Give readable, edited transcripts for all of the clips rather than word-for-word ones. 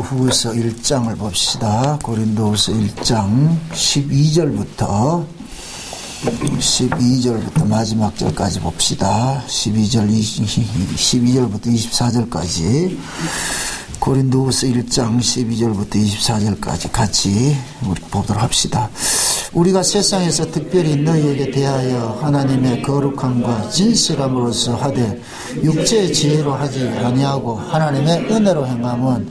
후서 1장을 봅시다. 고린도후서 1장 12절부터 마지막 절까지 봅시다. 12절부터 24절까지 고린도후서 1장 12절부터 24절까지 같이 우리 보도록 합시다. 우리가 세상에서 특별히 너희에게 대하여 하나님의 거룩함과 진실함으로써 하되 육체의 지혜로 하지 아니하고 하나님의 은혜로 행함은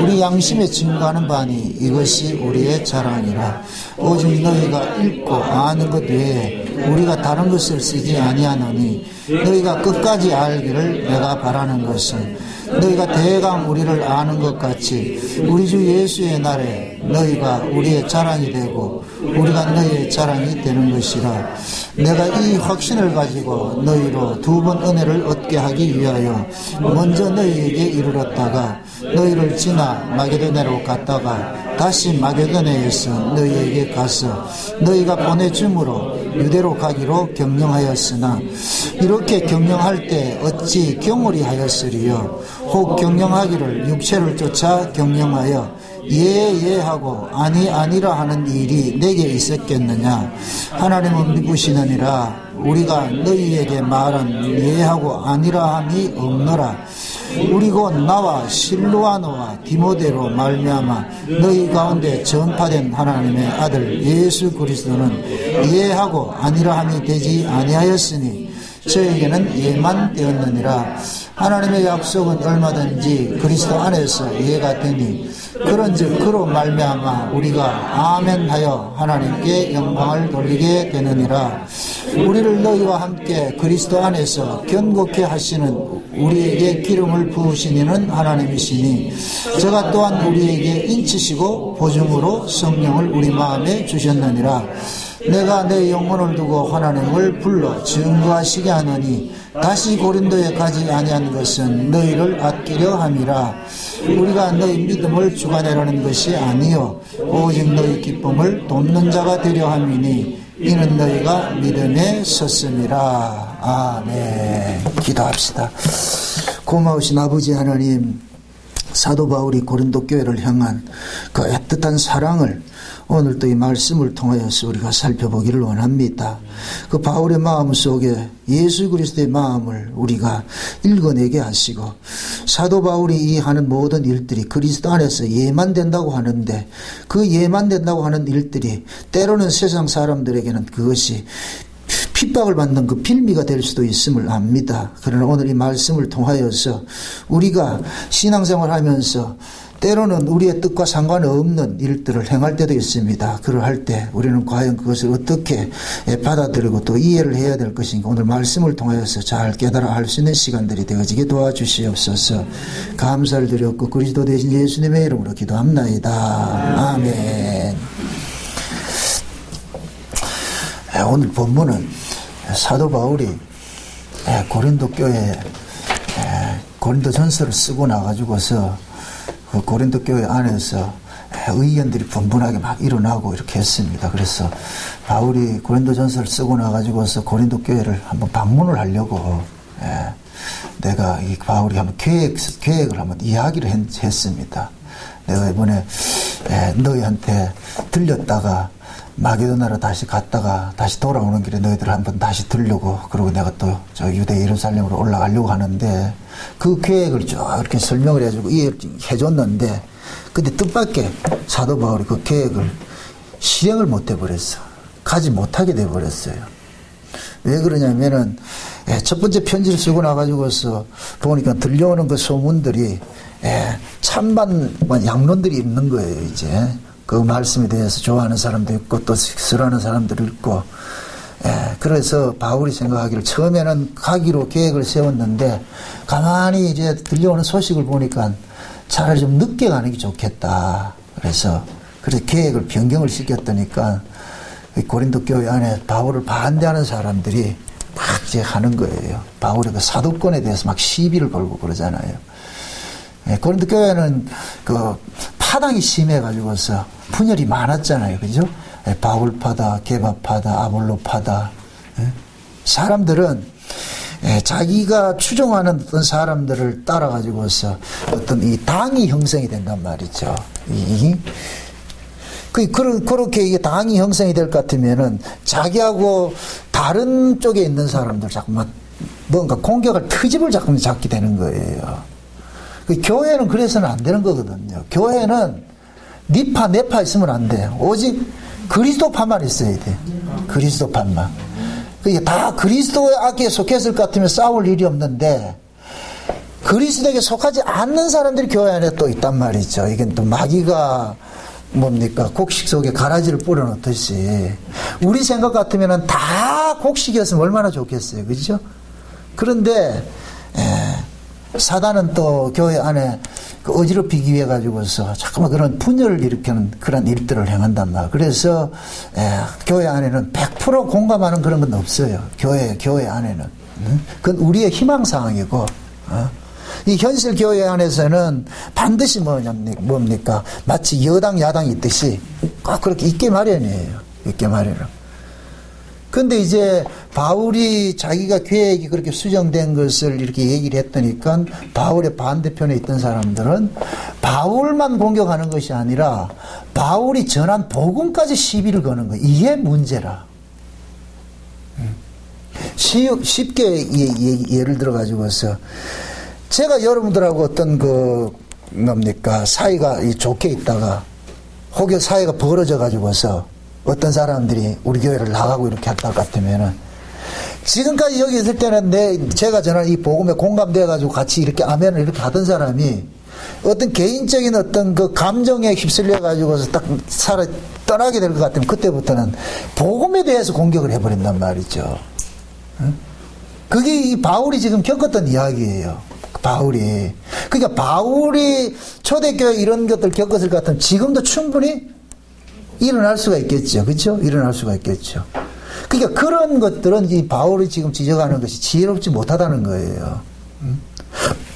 우리 양심에 증거하는 바니 이것이 우리의 자랑이라. 오직 너희가 읽고 아는 것 외에 우리가 다른 것을 쓰지 아니하노니 너희가 끝까지 알기를 내가 바라는 것은 너희가 대강 우리를 아는 것 같이 우리 주 예수의 날에 너희가 우리의 자랑이 되고 우리가 너희의 자랑이 되는 것이라. 내가 이 확신을 가지고 너희로 두 번 은혜를 얻게 하기 위하여 먼저 너희에게 이르렀다가 너희를 지나 마게도냐로 갔다가 다시 마게도냐에서 너희에게 가서 너희가 보내줌으로 유대로 가기로 경영하였으나 이렇게 경영할 때 어찌 경홀히 하였으리요. 혹 경영하기를 육체를 쫓아 경영하여 예하고 아니라 하는 일이 내게 있었겠느냐. 하나님은 미쁘시느니라. 우리가 너희에게 말한 예하고 아니라 함이 없노라. 우리 곧 나와 실로아노와 디모데로 말미암아 너희 가운데 전파된 하나님의 아들 예수 그리스도는 예하고 아니라 함이 되지 아니하였으니 저에게는 예만 되었느니라. 하나님의 약속은 얼마든지 그리스도 안에서 예가 되니 그런즉 그로 말미암아 우리가 아멘하여 하나님께 영광을 돌리게 되느니라. 우리를 너희와 함께 그리스도 안에서 견고케 하시는 우리에게 기름을 부으신 이는 하나님이시니 저가 또한 우리에게 인치시고 보증으로 성령을 우리 마음에 주셨느니라. 내가 내 영혼을 두고 하나님을 불러 증거하시게 하노니 다시 고린도에 가지 아니한 것은 너희를 아끼려 함이라. 우리가 너희 믿음을 주관하려는 것이 아니요 오직 너희 기쁨을 돕는 자가 되려 함이니 이는 너희가 믿음에 섰음이라. 아멘. 기도합시다. 고마우신 아버지 하나님, 사도 바울이 고린도 교회를 향한 그 애틋한 사랑을 오늘 또 이 말씀을 통하여서 우리가 살펴보기를 원합니다. 그 바울의 마음 속에 예수 그리스도의 마음을 우리가 읽어내게 하시고 사도 바울이 이 하는 모든 일들이 그리스도 안에서 예만 된다고 하는데 그 예만 된다고 하는 일들이 때로는 세상 사람들에게는 그것이 핍박을 받는 그 빌미가 될 수도 있음을 압니다. 그러나 오늘 이 말씀을 통하여서 우리가 신앙생활 하면서 때로는 우리의 뜻과 상관없는 일들을 행할 때도 있습니다. 그러할 때 우리는 과연 그것을 어떻게 받아들이고 또 이해를 해야 될 것인가 오늘 말씀을 통하여서 잘 깨달아 알 수 있는 시간들이 되어지게 도와주시옵소서. 감사를 드렸고 그리스도 대신 예수님의 이름으로 기도합나이다. 아멘. 오늘 본문은 사도 바울이 고린도 교회에 고린도 전서를 쓰고 나가지고서 그 고린도 교회 안에서 의견들이 분분하게 막 일어나고 이렇게 했습니다. 그래서 바울이 고린도 전서를 쓰고 나가지고서 고린도 교회를 한번 방문을 하려고 내가 이 바울이 한번 계획을 한번 이야기를 했습니다. 내가 이번에 너희한테 들렸다가 마게도나로 다시 갔다가 다시 돌아오는 길에 너희들 한번 다시 들려고 그리고 내가 또 저 유대 예루살렘으로 올라가려고 하는데 그 계획을 쭉 이렇게 설명을 해가지고 이해를 해줬는데 근데 뜻밖의 사도 바울이 그 계획을 실행을 못 해버렸어. 가지 못하게 돼버렸어요. 왜 그러냐면은 첫 번째 편지를 쓰고 나가지고서 보니까 들려오는 그 소문들이 찬반 양론들이 있는 거예요. 이제 그 말씀에 대해서 좋아하는 사람도 있고 또 싫어하는 사람들이 있고 그래서 바울이 생각하기를 처음에는 가기로 계획을 세웠는데 가만히 이제 들려오는 소식을 보니까 차라리 좀 늦게 가는 게 좋겠다. 그래서 계획을 변경을 시켰다니까 고린도 교회 안에 바울을 반대하는 사람들이 막 이제 하는 거예요. 바울의 그 사도권에 대해서 막 시비를 걸고 그러잖아요. 고린도 교회는 그 파당이 심해가지고서 분열이 많았잖아요. 그죠? 바울파다, 게바파다, 아볼로파다. 사람들은 자기가 추종하는 어떤 사람들을 따라가지고서 어떤 이 당이 형성이 된단 말이죠. 그렇게 이게 당이 형성이 될 것 같으면은 자기하고 다른 쪽에 있는 사람들 자꾸만 뭔가 공격할 트집을 자꾸 잡게 되는 거예요. 교회는 그래서는 안 되는 거거든요. 교회는 니파 내파 있으면 안 돼요. 오직 그리스도파만 있어야 돼. 그리스도파만. 그게 다 그리스도의 악에 속했을 것 같으면 싸울 일이 없는데 그리스도에게 속하지 않는 사람들이 교회 안에 또 있단 말이죠. 이게 또 마귀가 뭡니까? 곡식 속에 가라지를 뿌려놓듯이 우리 생각 같으면 다 곡식이었으면 얼마나 좋겠어요. 그죠? 그런데 사단은 또 교회 안에 어지럽히기 위해 가지고서 자꾸만 그런 분열을 일으키는 그런 일들을 행한단 말이에요. 그래서 교회 안에는 100% 공감하는 그런 건 없어요. 교회 안에는. 그건 우리의 희망사항이고 이 현실 교회 안에서는 반드시 뭡니까? 마치 여당 야당이 있듯이 꼭 그렇게 있게 마련이에요. 있게 마련은. 근데 이제 바울이 자기가 계획이 그렇게 수정된 것을 이렇게 얘기를 했더니까 바울의 반대편에 있던 사람들은 바울만 공격하는 것이 아니라 바울이 전한 복음까지 시비를 거는 거예요. 이게 문제라. 쉽게 예를 들어 가지고서 제가 여러분들하고 어떤 뭡니까 사이가 좋게 있다가 혹여 사이가 벌어져 가지고서 어떤 사람들이 우리 교회를 나가고 이렇게 할 것 같으면은 지금까지 여기 있을 때는 제가 전한 이 복음에 공감돼 가지고 같이 이렇게 아멘을 이렇게 하던 사람이 어떤 개인적인 어떤 그 감정에 휩쓸려 가지고서 딱 떠나게 될 것 같으면 그때부터는 복음에 대해서 공격을 해버린단 말이죠. 그게 이 바울이 지금 겪었던 이야기예요. 바울이. 그러니까 바울이 초대교회 이런 것들 겪었을 것 같으면 지금도 충분히 일어날 수가 있겠죠. 그렇죠? 일어날 수가 있겠죠. 그러니까 그런 것들은 이 바울이 지금 지적하는 것이 지혜롭지 못하다는 거예요.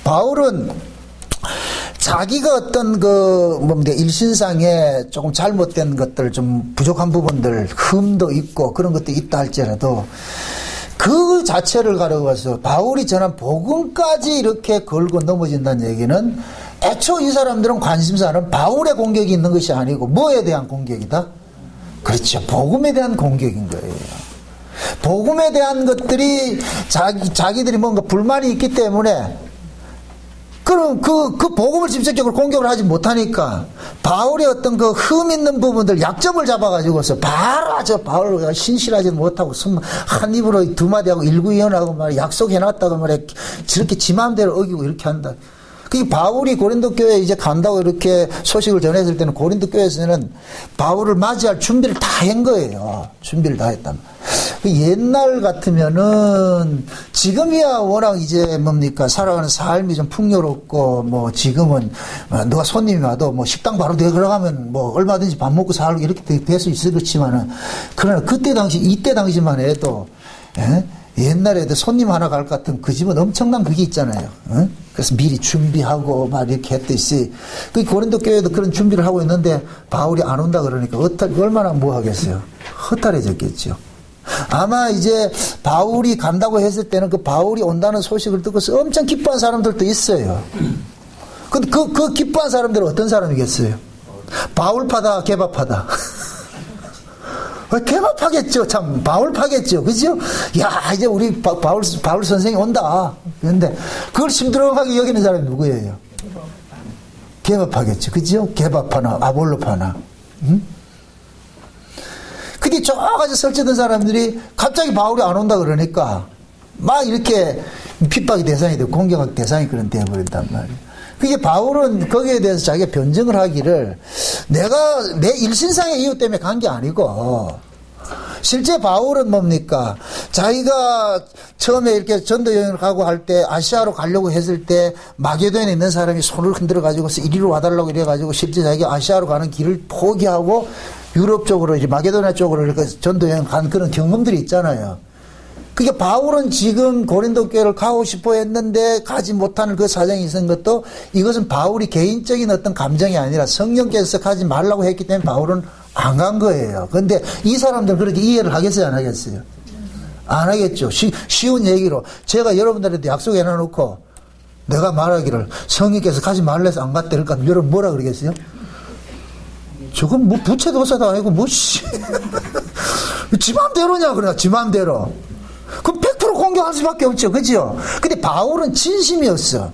바울은 자기가 어떤 일신상에 조금 잘못된 것들, 좀 부족한 부분들, 흠도 있고 그런 것도 있다 할지라도 그 자체를 가려가서 바울이 전한 복음까지 이렇게 걸고 넘어진다는 얘기는 애초 이 사람들은 관심사는 바울의 공격이 있는 것이 아니고 뭐에 대한 공격이다? 그렇죠. 복음에 대한 공격인 거예요. 복음에 대한 것들이 자기들이 뭔가 불만이 있기 때문에 그럼 그 복음을 직접적으로 공격을 하지 못하니까 바울의 어떤 그 흠 있는 부분들 약점을 잡아가지고서 바로 바울을 신실하지 못하고 한 입으로 두 마디하고 일구이연하고 말이야 약속해놨다고 말이야 저렇게 지 마음대로 어기고 이렇게 한다. 그 바울이 고린도 교회에 이제 간다고 이렇게 소식을 전했을 때는 고린도 교회에서는 바울을 맞이할 준비를 다 한 거예요. 준비를 다 했단 말이에요. 옛날 같으면은 지금이야 워낙 이제 뭡니까 살아가는 삶이 좀 풍요롭고 뭐 지금은 누가 손님이 와도 뭐 식당 바로 들어가면 뭐 얼마든지 밥 먹고 살고 이렇게 될 수 있을 그렇지만은 그러나 이때 당시만 해도 옛날에도 손님 하나 갈 것 같으면 그 집은 엄청난 그게 있잖아요. 그래서 미리 준비하고 막 이렇게 했듯이 그 고린도 교회도 그런 준비를 하고 있는데 바울이 안 온다 그러니까 얼마나 뭐 하겠어요. 허탈해졌겠죠. 아마 이제 바울이 간다고 했을 때는 그 바울이 온다는 소식을 듣고서 엄청 기뻐한 사람들도 있어요. 근데 그 기뻐한 사람들은 어떤 사람이겠어요? 바울파다 개밥파다. 개밥하겠죠. 참 바울파겠죠. 그죠? 야 이제 우리 바울 선생이 온다. 그런데 그걸 심드렁하게 여기는 사람이 누구예요? 개밥하겠죠. 그죠? 개밥파나 아볼로파나. 응? 근데 저까지 설치던 사람들이 갑자기 바울이 안 온다 그러니까 막 이렇게 핍박의 대상이 되고 공격의 대상이 그런 되어버린단 말이에요. 그게 바울은 거기에 대해서 자기가 변증을 하기를 내가 내 일신상의 이유 때문에 간 게 아니고 실제 바울은 뭡니까? 자기가 처음에 이렇게 전도 여행을 가고 할 때 아시아로 가려고 했을 때 마게도니아에 있는 사람이 손을 흔들어 가지고서 이리로 와달라고 이래 가지고 실제 자기가 아시아로 가는 길을 포기하고 유럽 쪽으로 이제 마게도니아 쪽으로 이렇게 전도 여행 간 그런 경험들이 있잖아요. 그게 바울은 지금 고린도 교회를 가고 싶어 했는데 가지 못하는 그 사정이 있은 것도 이것은 바울이 개인적인 어떤 감정이 아니라 성령께서 가지 말라고 했기 때문에 바울은 안 간 거예요. 그런데 이 사람들 그렇게 이해를 하겠어요, 안 하겠어요? 안 하겠죠. 쉬운 얘기로 제가 여러분들한테 약속해 놔놓고 내가 말하기를 성령께서 가지 말래서 안 갔다 그러니까 여러분 뭐라 그러겠어요? 저건 뭐 부채도사도 아니고 뭐 씨. 지 맘대로냐 그래. 지 맘대로. 그럼 100% 공격할 수밖에 없죠. 그죠? 근데 바울은 진심이었어.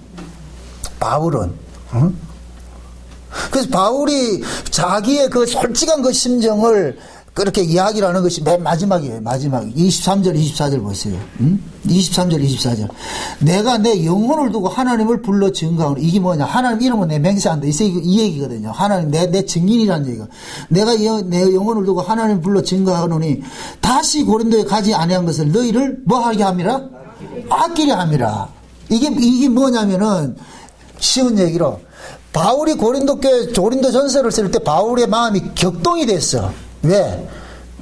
바울은. 응? 그래서 바울이 자기의 그 솔직한 그 심정을 그렇게 이야기를 하는 것이 맨 마지막이에요. 마지막. 23절, 24절 보세요. 응? 23절, 24절. 내가 내 영혼을 두고 하나님을 불러 증거하노니. 이게 뭐냐. 하나님 이름은 내 맹세한다. 이 얘기거든요. 하나님, 내 증인이라는 얘기가. 내가 내 영혼을 두고 하나님을 불러 증거하노니 다시 고린도에 가지 아니한 것을 너희를 뭐 하게 함이라? 아끼려 함이라. 이게 뭐냐면은 쉬운 얘기로 바울이 고린도 전서를 쓸 때 바울의 마음이 격동이 됐어. 왜?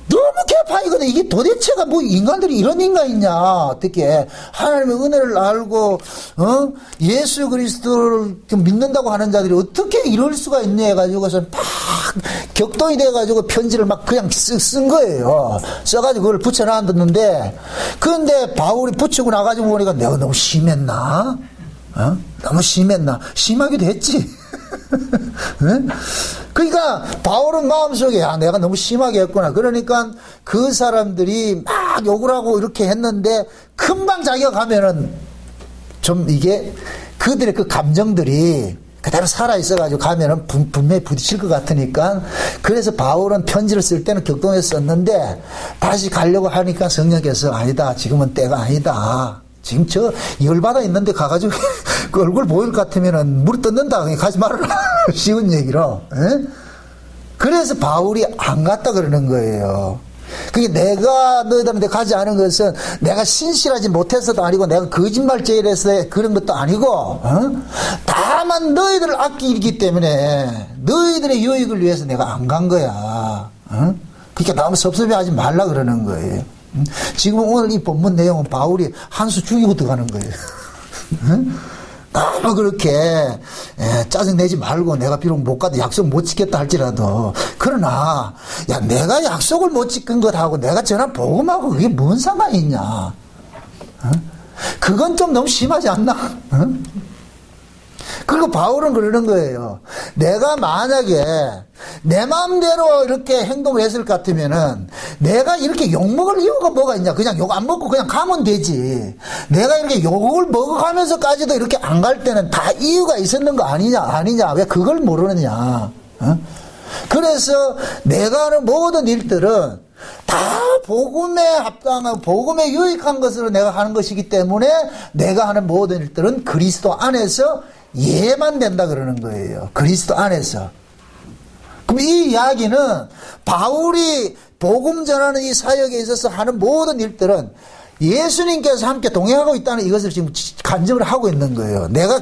너무 개판이거든. 이게 도대체가 뭐 인간들이 이런 인간이냐. 어떻게 하나님의 은혜를 알고 예수 그리스도를 믿는다고 하는 자들이 어떻게 이럴 수가 있냐 해가지고서 막 격동이 돼가지고 편지를 막 그냥 쓴 거예요. 써가지고 그걸 붙여놨는데 그런데 바울이 붙이고 나가지고 보니까 내가 너무 심했나? 너무 심했나? 심하기도 했지. 네? 그러니까 바울은 마음속에 내가 너무 심하게 했구나. 그러니까 그 사람들이 막 욕을 하고 이렇게 했는데 금방 자기가 가면은 좀 이게 그들의 그 감정들이 그대로 살아있어가지고 가면은 분명히 부딪힐 것 같으니까 그래서 바울은 편지를 쓸 때는 격동해서 썼는데 다시 가려고 하니까 성령께서 아니다. 지금은 때가 아니다. 지금 저 열받아 있는데 가가지고 그 얼굴 보일 것 같으면은 물이 뜯는다. 가지 말아라. 쉬운 얘기로. 에? 그래서 바울이 안 갔다 그러는 거예요. 그게 내가 너희들한테 가지 않은 것은 내가 신실하지 못해서도 아니고 내가 거짓말쟁이라서 그런 것도 아니고 다만 너희들을 아끼기 때문에 너희들의 유익을 위해서 내가 안 간 거야. 그러니까 너무 섭섭해하지 말라 그러는 거예요. 지금 오늘 이 본문 내용은 바울이 한 수 죽이고 들어가는 거예요. 너무 그렇게 짜증내지 말고 내가 비록 못 가도 약속 못 지켰다 할지라도 그러나 야 내가 약속을 못 지킨 것하고 내가 전한 복음하고 그게 뭔 상관이 있냐. 그건 좀 너무 심하지 않나? 그리고 바울은 그러는 거예요. 내가 만약에 내 마음대로 이렇게 행동을 했을 것 같으면은 내가 이렇게 욕먹을 이유가 뭐가 있냐. 그냥 욕 안 먹고 그냥 가면 되지. 내가 이렇게 욕을 먹어가면서까지도 이렇게 안 갈 때는 다 이유가 있었는 거 아니냐. 왜 그걸 모르느냐. 그래서 내가 하는 모든 일들은 다 복음에 합당하고 복음에 유익한 것으로 내가 하는 것이기 때문에 내가 하는 모든 일들은 그리스도 안에서 예만 된다 그러는 거예요. 그리스도 안에서. 그럼 이 이야기는 바울이 복음 전하는 이 사역에 있어서 하는 모든 일들은 예수님께서 함께 동행하고 있다는 이것을 지금 간증을 하고 있는 거예요. 내가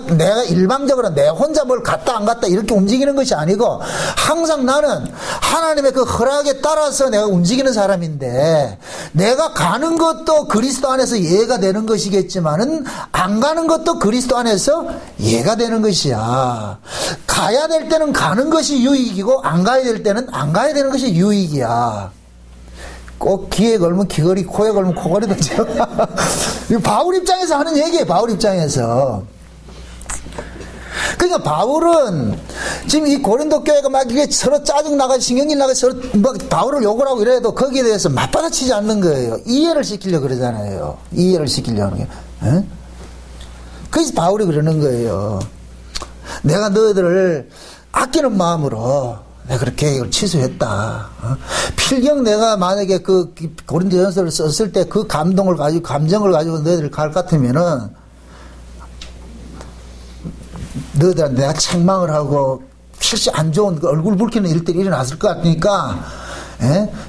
일방적으로 내 혼자 뭘 갔다 안 갔다 이렇게 움직이는 것이 아니고 항상 나는 하나님의 그 허락에 따라서 내가 움직이는 사람인데 내가 가는 것도 그리스도 안에서 이해가 되는 것이겠지만은 안 가는 것도 그리스도 안에서 이해가 되는 것이야. 가야 될 때는 가는 것이 유익이고 안 가야 될 때는 안 가야 되는 것이 유익이야. 꼭 귀에 걸면 귀걸이, 코에 걸면 코걸이도 죠. 바울 입장에서 하는 얘기예요. 바울 입장에서. 그러니까 바울은 지금 이 고린도 교회가 막 이게 서로 짜증 나가지고 신경질 나가지고 서로 막 바울을 욕을 하고 이래도 거기에 대해서 맞받아치지 않는 거예요. 이해를 시키려고 그러잖아요. 이해를 시키려고 하는 게. 그래서 바울이 그러는 거예요. 내가 너희들을 아끼는 마음으로 내가 그렇게 이걸 취소했다. 필경 내가 만약에 그 고린도전서를 썼을 때 그 감정을 가지고 너희들 갈 것 같으면은 너희들한테 내가 책망을 하고 실제 안 좋은 그 얼굴 붉히는 일들이 일어났을 것 같으니까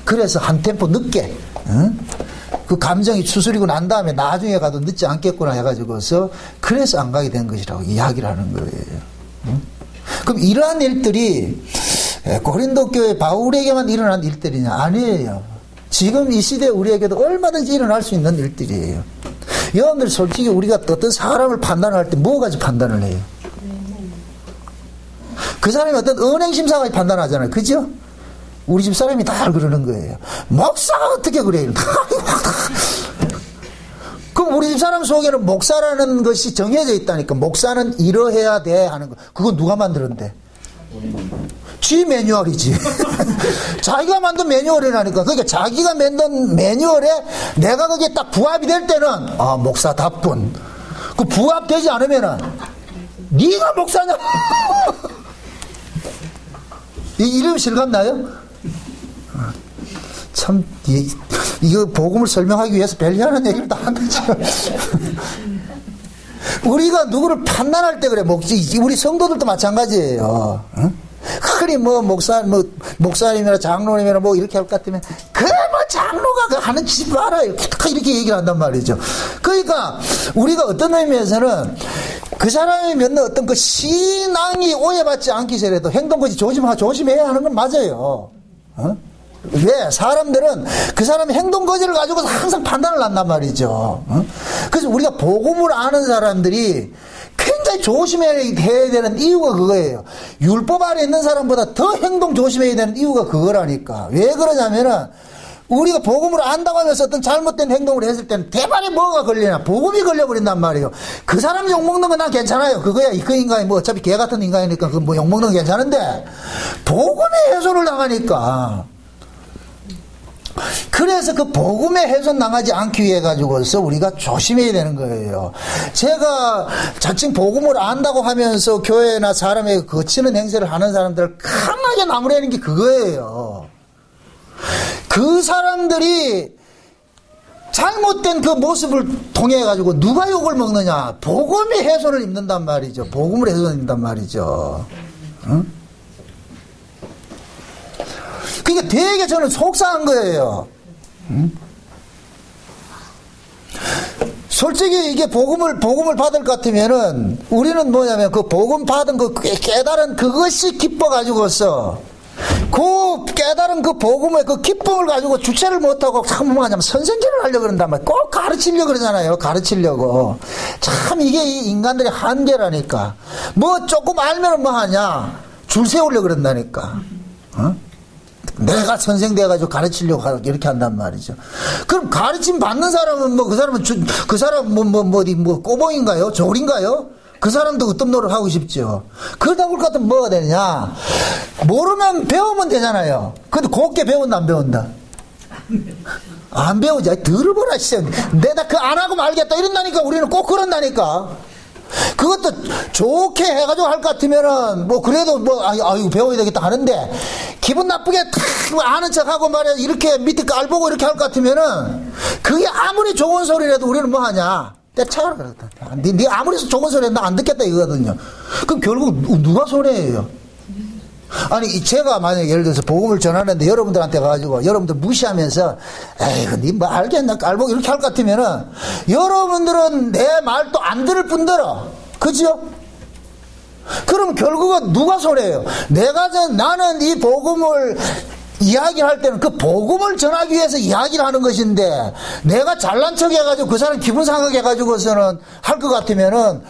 그래서 한 템포 늦게 그 감정이 추스리고 난 다음에 나중에 가도 늦지 않겠구나 해가지고서 그래서 안 가게 된 것이라고 이야기를 하는 거예요. 그럼 이러한 일들이 고린도 교회 바울에게만 일어난 일들이냐? 아니에요. 지금 이 시대에 우리에게도 얼마든지 일어날 수 있는 일들이에요. 여러분들 솔직히 우리가 어떤 사람을 판단할 때 뭐 가지고 판단을 해요? 그 사람이 어떤 은행심사까지 판단하잖아요. 그죠? 우리 집 사람이 다 그러는 거예요. 목사가 어떻게 그래요? 우리 집사람 속에는 목사라는 것이 정해져 있다니까. 목사는 이러해야 돼 하는 거. 그건 누가 만들었는데? 지 매뉴얼이지. 자기가 만든 매뉴얼이라니까. 그러니까 자기가 만든 매뉴얼에 내가 거기에 딱 부합이 될 때는 아, 목사답군. 그 부합되지 않으면은 네가 목사냐? 이 이름 실감나요? 참 이거 복음을 설명하기 위해서 별리하는 얘기를 다 하는 거죠. 우리가 누구를 판단할 때 그래. 우리 성도들도 마찬가지예요. 응? 흔히 목사님이나 장로님이나 이렇게 할 것 같으면 그래 장로가 그 하는 짓 알아요. 이렇게 얘기를 한단 말이죠. 그러니까 우리가 어떤 의미에서는 그 사람이 맺는 어떤 그 신앙이 오해받지 않기 전에도 행동거지 조심해야 하는 건 맞아요. 어? 왜? 사람들은 그 사람의 행동거지를 가지고 항상 판단을 한단 말이죠. 어? 그래서 우리가 복음을 아는 사람들이 굉장히 조심해야 되는 이유가 그거예요. 율법 아래 있는 사람보다 더 행동 조심해야 되는 이유가 그거라니까. 왜 그러냐면은 우리가 복음을 안다고 하면서 어떤 잘못된 행동을 했을 때는 대발에 뭐가 걸리나? 복음이 걸려버린단 말이에요. 그 사람 욕먹는 건 난 괜찮아요. 그거야. 그 인간이 어차피 개 같은 인간이니까 그 욕먹는 건 괜찮은데 복음의 훼손을 당하니까. 그래서 그 복음에 훼손 당하지 않기 위해 가지고서 우리가 조심해야 되는 거예요. 제가 자칭 복음을 안다고 하면서 교회나 사람에게 거치는 행세를 하는 사람들을 강하게 나무라는 게 그거예요. 그 사람들이 잘못된 그 모습을 통해 가지고 누가 욕을 먹느냐? 복음의 훼손을 입는단 말이죠. 복음을 훼손입는단 말이죠. 응? 그러니까 되게 저는 속상한 거예요. 응? 솔직히 이게 복음을 받을 것 같으면은 우리는 뭐냐면 그 복음 받은 그 깨달은 그것이 기뻐 가지고서 그 깨달은 그 복음의 그 기쁨을 가지고 주체를 못하고 참 뭐냐면 선생질을 하려고 그런단 말이에요. 꼭 가르치려고 그러잖아요. 가르치려고. 참 이게 이 인간들의 한계라니까. 뭐 조금 알면 뭐 하냐? 줄 세우려고 그런다니까. 어? 내가 선생 돼가지고 가르치려고 이렇게 한단 말이죠. 그럼 가르침 받는 사람은 그 사람 꼬봉인가요? 졸인가요? 그 사람도 어떤 노릇 하고 싶죠. 그러다 볼 것 같으면 뭐가 되느냐? 모르면 배우면 되잖아요. 근데 곱게 배운다, 안 배운다? 안 배우지. 들어보라, 진짜. 내가 그 안 하고 말겠다. 이런다니까. 우리는 꼭 그런다니까. 그것도 좋게 해가지고 할 것 같으면은, 그래도 아유, 배워야 되겠다 하는데, 기분 나쁘게 탁 아는 척하고 말이야. 이렇게 밑에 깔보고 이렇게 할 것 같으면은, 그게 아무리 좋은 소리라도 우리는 뭐 하냐? 때차라 그랬다. 네 아무리 좋은 소리 해도 안 듣겠다 이거거든요. 그럼 결국 누가 손해예요? 아니, 제가 만약에 예를 들어서 복음을 전하는데 여러분들한테 가가지고 여러분들 무시하면서 에이, 니 뭐 알겠나? 깔보고 이렇게 할 것 같으면은 여러분들은 내 말도 안 들을 뿐더러, 그죠? 그럼 결국은 누가 손해예요? 나는 이 복음을 이야기할 때는 그 복음을 전하기 위해서 이야기를 하는 것인데, 내가 잘난 척 해가지고 그 사람 기분 상하게 해가지고서는 할 것 같으면은,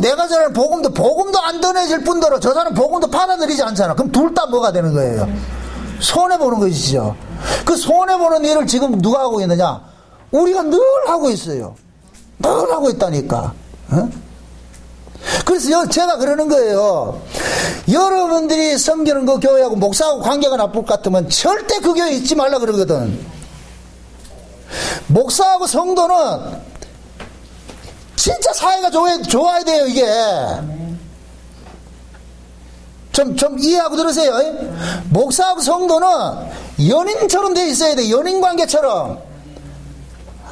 내가 전하는 복음도 안 전해질 뿐더러 저 사람 복음도 받아들이지 않잖아. 그럼 둘 다 뭐가 되는 거예요? 손해보는 것이죠. 그 손해보는 일을 지금 누가 하고 있느냐? 우리가 늘 하고 있어요. 늘 하고 있다니까. 어? 그래서 제가 그러는 거예요. 여러분들이 섬기는 그 교회하고 목사하고 관계가 나쁠 것 같으면 절대 그 교회에 있지 말라 그러거든. 목사하고 성도는 진짜 사이가 좋아야 돼요, 이게. 좀 이해하고 들으세요. 목사하고 성도는 연인처럼 돼 있어야 돼. 연인 관계처럼.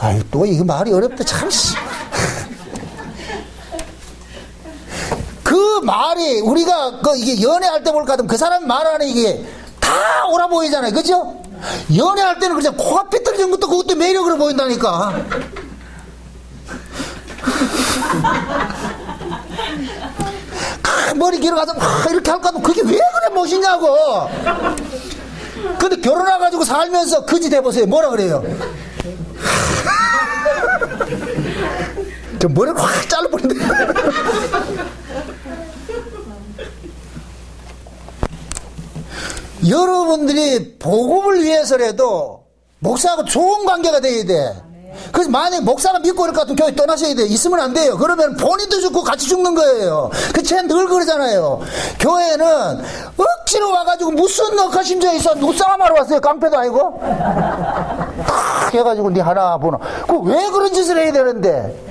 아유, 또 이거 말이 어렵다, 참. 그 말이 우리가 이게 연애할 때 볼 것 같으면 그 사람이 말하는 이게 다 옳아 보이잖아요. 그죠? 연애할 때는 그냥 코가 삐뚤어진 것도 그것도 매력으로 보인다니까. 머리 길어가지고 이렇게 할까 하면 그게 왜 그래 멋있냐고. 근데 결혼해가지고 살면서 그 짓 해보세요. 뭐라 그래요? 저 머리를 확 잘라버린다. 여러분들이 복음을 위해서라도 목사하고 좋은 관계가 돼야 돼. 그래서 만약에 목사가 믿고 이럴 것 같으면 교회 떠나셔야 돼요. 있으면 안 돼요. 그러면 본인도 죽고 같이 죽는 거예요. 쟤 늘 그러잖아요. 교회는 억지로 와가지고 무슨 넉한 심정이 있어. 눈싸움하러 왔어요. 깡패도 아니고. 딱 해가지고 니 하나 보나. 왜 그런 짓을 해야 되는데?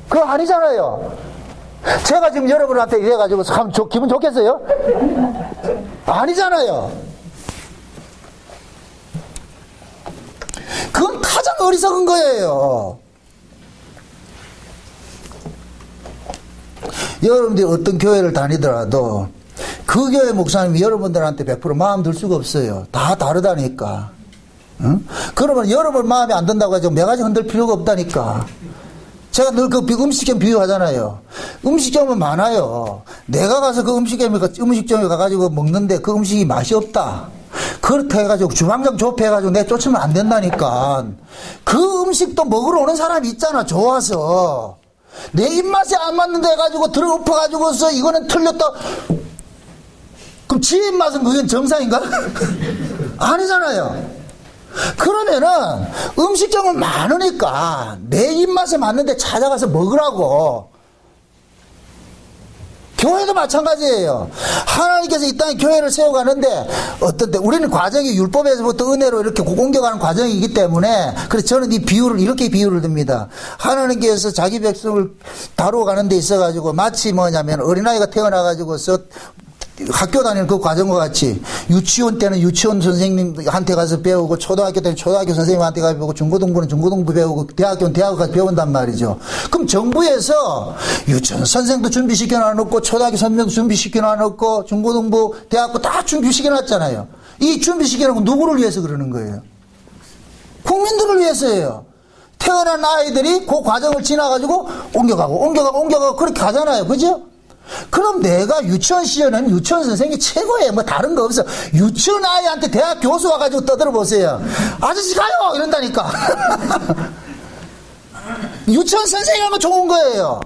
그거 아니잖아요. 제가 지금 여러분한테 이래가지고 참 기분 좋겠어요? 아니잖아요. 그건 가장 어리석은 거예요. 여러분들이 어떤 교회를 다니더라도 그 교회 목사님이 여러분들한테 100% 마음 들 수가 없어요. 다 다르다니까. 응? 그러면 여러분 마음에 안 든다고 해서 매가지 흔들 필요가 없다니까. 제가 늘 그 음식점 비유하잖아요. 음식점은 많아요. 내가 가서 그 음식점에 가가지고 먹는데 그 음식이 맛이 없다. 그렇게 해가지고 주방장 좁혀가지고 내 쫓으면 안 된다니까. 그 음식도 먹으러 오는 사람이 있잖아. 좋아서. 내 입맛에 안 맞는데 해가지고 들어 엎어가지고서 이거는 틀렸다. 그럼 지 입맛은 그게 정상인가? 아니잖아요. 그러면은 음식점은 많으니까 내 입맛에 맞는데 찾아가서 먹으라고. 교회도 마찬가지예요. 하나님께서 이 땅에 교회를 세워가는데 어떤 때 우리는 과정이 율법에서부터 은혜로 이렇게 옮겨가는 과정이기 때문에 그래서 저는 이 비유를 이렇게 비유를 듭니다. 하나님께서 자기 백성을 다루어 가는 데 있어가지고 마치 뭐냐면 어린아이가 태어나가지고서 학교 다니는 그 과정과 같이 유치원 때는 유치원 선생님한테 가서 배우고 초등학교 때는 초등학교 선생님한테 가서 배우고 중고등부는 중고등부 배우고 대학교는 대학 가서 배운단 말이죠. 그럼 정부에서 유치원 선생도 준비시켜 놔놓고 초등학교 선생도 준비시켜 놔놓고 중고등부 대학교 다 준비시켜 놨잖아요. 이 준비시켜 놓고 누구를 위해서 그러는 거예요? 국민들을 위해서예요. 태어난 아이들이 그 과정을 지나가지고 옮겨가고 그렇게 가잖아요. 그죠? 그럼 내가 유치원 시절에는 유치원 선생님이 최고예요. 뭐 다른 거 없어. 유치원 아이한테 대학 교수 와가지고 떠들어 보세요. 아저씨 가요! 이런다니까. 유치원 선생님 하면 좋은 거예요.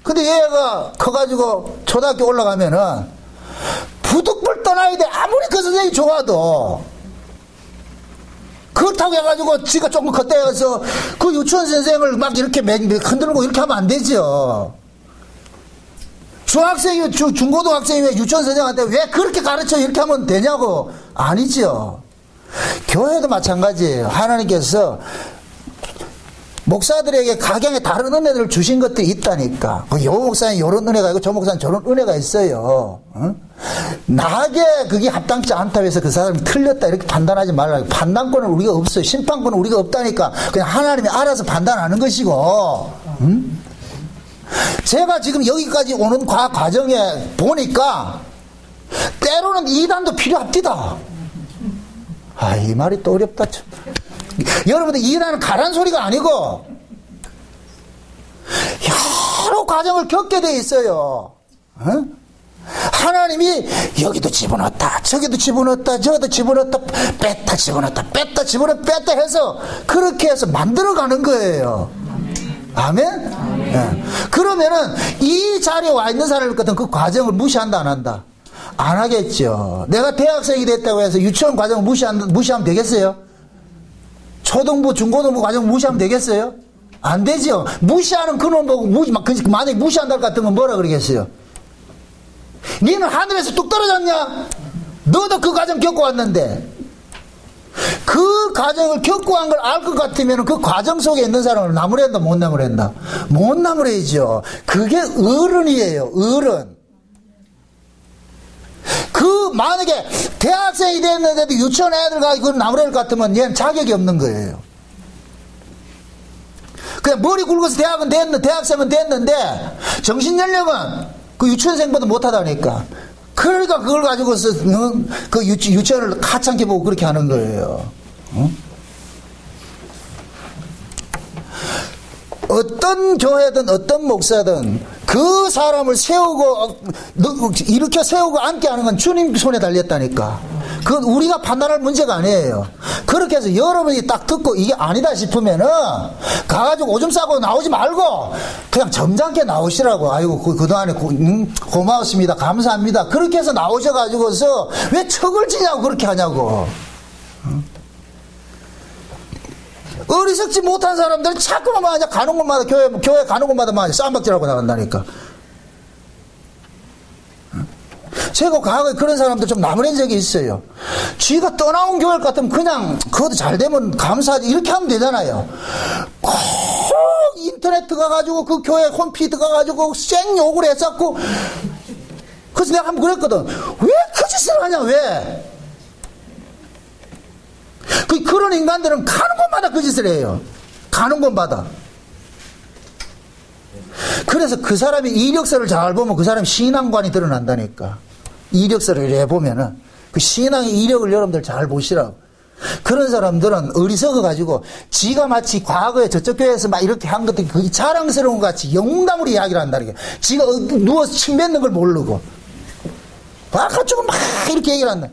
근데 얘가 커가지고 초등학교 올라가면은 부득불 떠나야 돼. 아무리 그 선생님이 좋아도. 그렇다고 해가지고 지가 조금 컸대서 그 유치원 선생을 막 이렇게 흔들고 이렇게 하면 안 되죠. 중학생이, 중고등학생이 유치원 선생한테 왜 그렇게 가르쳐 이렇게 하면 되냐고. 아니죠. 교회도 마찬가지예요. 하나님께서 목사들에게 각양의 다른 은혜들을 주신 것들이 있다니까. 요 목사는 요런 은혜가 있고 저 목사는 저런 은혜가 있어요. 응? 나에게 그게 합당치 않다고 해서 그 사람이 틀렸다 이렇게 판단하지 말라고. 판단권은 우리가 없어요. 심판권은 우리가 없다니까. 그냥 하나님이 알아서 판단하는 것이고. 응? 제가 지금 여기까지 오는 과정에 보니까 때로는 이단도 필요합니다. 아, 이 말이 또 어렵다. 여러분들 이단은 가란 소리가 아니고 여러 과정을 겪게 돼 있어요. 어? 하나님이 여기도 집어넣었다 저기도 집어넣었다 저기도 집어넣었다 뺐다 집어넣었다 뺐다 집어넣었다 뺐다 해서 그렇게 해서 만들어가는 거예요. 아멘? 네. 그러면은 이 자리에 와 있는 사람일 것 같은 그 과정을 무시한다 안 한다? 안 하겠죠. 내가 대학생이 됐다고 해서 유치원 과정을 무시하면 되겠어요? 초등부 중고등부 과정을 무시하면 되겠어요? 안 되죠. 무시하는 그놈 보고 만약에 무시한다 같으면 뭐라 그러겠어요? 니는 하늘에서 뚝 떨어졌냐? 너도 그 과정 겪고 왔는데 그 과정을 겪고 한 걸 알 것 같으면 그 과정 속에 있는 사람을 나무랜다 못 나무랜다? 못 나무래야죠. 그게 어른이에요. 어른. 그 만약에 대학생이 됐는데도 유치원 애들 가지고 나무랄 것 같으면 얘는 자격이 없는 거예요. 그냥 머리 굵어서 대학생은 됐는데 정신연령은 그 유치원생보다 못하다니까. 그러니까 그걸 가지고서 그 유치원을 하찮게 보고 그렇게 하는 거예요. 응? 어떤 교회든 어떤 목사든 그 사람을 세우고 일으켜 세우고 앉게 하는 건 주님 손에 달렸다니까. 그건 우리가 판단할 문제가 아니에요. 그렇게 해서 여러분이 딱 듣고 이게 아니다 싶으면은 가가지고 오줌 싸고 나오지 말고 그냥 점잖게 나오시라고. 아이고 그동안에 고마웠습니다 감사합니다 그렇게 해서 나오셔가지고서 왜 척을 지냐고 그렇게 하냐고. 어리석지 못한 사람들은 자꾸만 맞아 가는 곳마다 교회 가는 곳마다 맞아 쌈박질하고 나간다니까. 제가 과거에 그런 사람들 좀 나무란 적이 있어요. 쥐가 떠나온 교회 같으면 그냥 그것도 잘 되면 감사하지 이렇게 하면 되잖아요. 꼭 인터넷 들어가가지고 그 교회 홈피 들어가가지고 쌩 욕을 했었고, 그래서 내가 한번 그랬거든. 왜 그 짓을 하냐 왜? 그런 인간들은 가는 곳마다 그 짓을 해요. 가는 곳마다. 그래서 그 사람이 이력서를 잘 보면 그 사람이 신앙관이 드러난다니까. 이력서를 해보면은 그 신앙의 이력을 여러분들 잘 보시라고. 그런 사람들은 어리석어가지고 지가 마치 과거에 저쪽 교회에서 막 이렇게 한 것들이 그게 자랑스러운 것 같이 영담으로 이야기를 한다는 게, 지가 누워서 침 뱉는 걸 모르고 바깥쪽은 막 이렇게 얘기를 한다.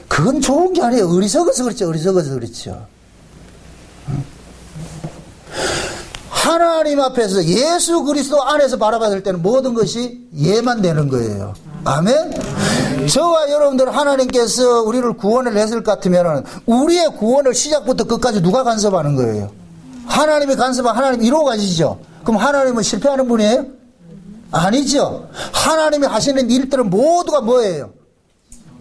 그건 좋은 게 아니에요. 어리석어서 그렇죠. 어리석어서 그렇죠. 하나님 앞에서 예수 그리스도 안에서 바라봤을 때는 모든 것이 예만 되는 거예요. 아멘? 저와 여러분들 하나님께서 우리를 구원을 했을 것 같으면 우리의 구원을 시작부터 끝까지 누가 간섭하는 거예요? 하나님이 간섭하면 하나님 이루어 가시죠. 그럼 하나님은 실패하는 분이에요? 아니죠. 하나님이 하시는 일들은 모두가 뭐예요?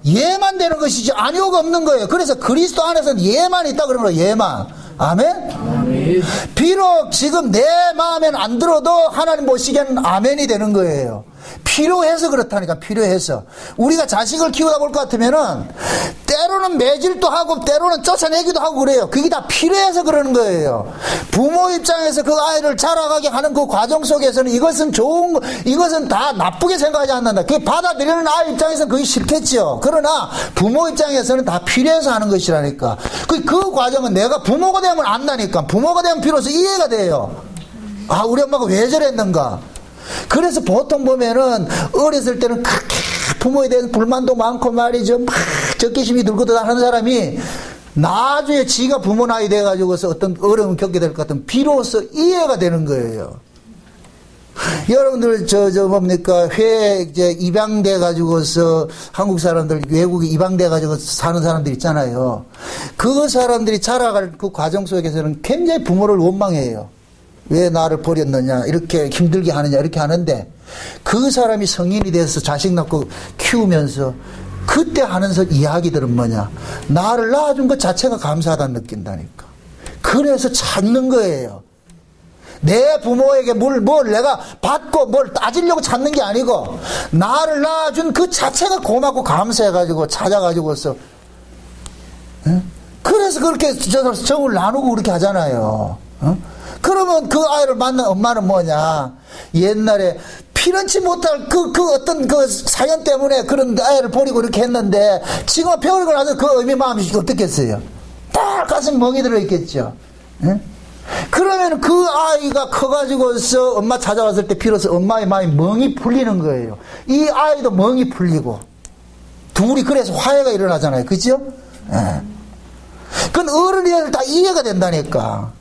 예만 되는 것이지 아니오가 없는 거예요. 그래서 그리스도 안에서는 예만 있다 그러는 거예요. 예만. 아멘? 아멘. 비록 지금 내 마음엔 안 들어도 하나님 보시기에는 아멘이 되는 거예요. 필요해서 그렇다니까. 필요해서. 우리가 자식을 키우다 볼 것 같으면은 때로는 매질도 하고 때로는 쫓아내기도 하고 그래요. 그게 다 필요해서 그러는 거예요. 부모 입장에서 그 아이를 자라가게 하는 그 과정 속에서는 이것은 좋은 거, 이것은 다 나쁘게 생각하지 않는다. 그게 받아들이는 아이 입장에서는 그게 싫겠죠. 그러나 부모 입장에서는 다 필요해서 하는 것이라니까. 그 과정은 내가 부모가 되면 안다니까. 부모가 되면 비로소 이해가 돼요. 아, 우리 엄마가 왜 저랬는가. 그래서 보통 보면은 어렸을 때는 그렇게 부모에 대한 불만도 많고 말이죠. 막 적개심이 들고도 하는 사람이 나중에 지가 부모 나이 돼가지고서 어떤 어려움을 겪게 될 것 같으면 비로소 이해가 되는 거예요. 여러분들 뭡니까 이제 입양돼 가지고서 한국 사람들 외국에 입양돼 가지고 사는 사람들 있잖아요. 그 사람들이 자라갈 그 과정 속에서는 굉장히 부모를 원망해요. 왜 나를 버렸느냐, 이렇게 힘들게 하느냐, 이렇게 하는데 그 사람이 성인이 돼서 자식 낳고 키우면서 그때 하는 이야기들은 뭐냐, 나를 낳아준 것 자체가 감사하다는 느낀다니까. 그래서 찾는 거예요. 내 부모에게 뭘 내가 받고 뭘 따지려고 찾는 게 아니고 나를 낳아준 그 자체가 고맙고 감사해가지고 찾아가지고서, 그래서 그렇게 정을 나누고 그렇게 하잖아요. 그러면 그 아이를 만난 엄마는 뭐냐, 옛날에 피런치 못할 그 어떤 그 사연 때문에 그런 아이를 버리고 이렇게 했는데 지금 배우고 나서 그 의미 마음이 어떻겠어요? 딱 가슴 멍이 들어있겠죠. 그러면 그 아이가 커가지고서 엄마 찾아왔을 때 비로소 엄마의 마음이 멍이 풀리는 거예요. 이 아이도 멍이 풀리고 둘이 그래서 화해가 일어나잖아요. 그죠? 그건 어른이 다 이해가 된다니까.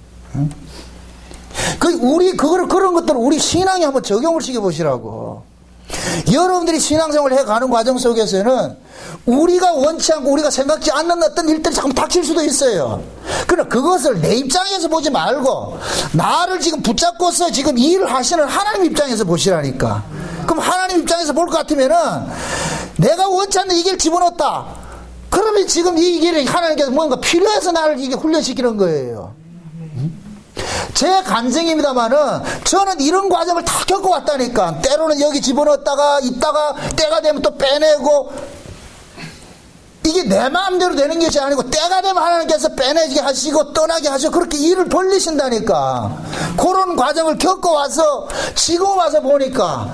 그런 것들을 우리 신앙에 한번 적용을 시켜보시라고. 여러분들이 신앙생활을 해가는 과정 속에서는 우리가 원치 않고 우리가 생각지 않는 어떤 일들이 자꾸 닥칠 수도 있어요. 그러나 그것을 내 입장에서 보지 말고 나를 지금 붙잡고서 지금 이 일을 하시는 하나님 입장에서 보시라니까. 그럼 하나님 입장에서 볼 것 같으면은 내가 원치 않는 이 길을 집어넣었다. 그러면 지금 이 길을 하나님께서 뭔가 필요해서 나를 이게 훈련시키는 거예요. 제 간증입니다만은 저는 이런 과정을 다 겪어왔다니까. 때로는 여기 집어넣었다가 있다가 때가 되면 또 빼내고, 이게 내 마음대로 되는 것이 아니고 때가 되면 하나님께서 빼내게 하시고 떠나게 하시고 그렇게 일을 벌리신다니까. 그런 과정을 겪어와서 지금 와서 보니까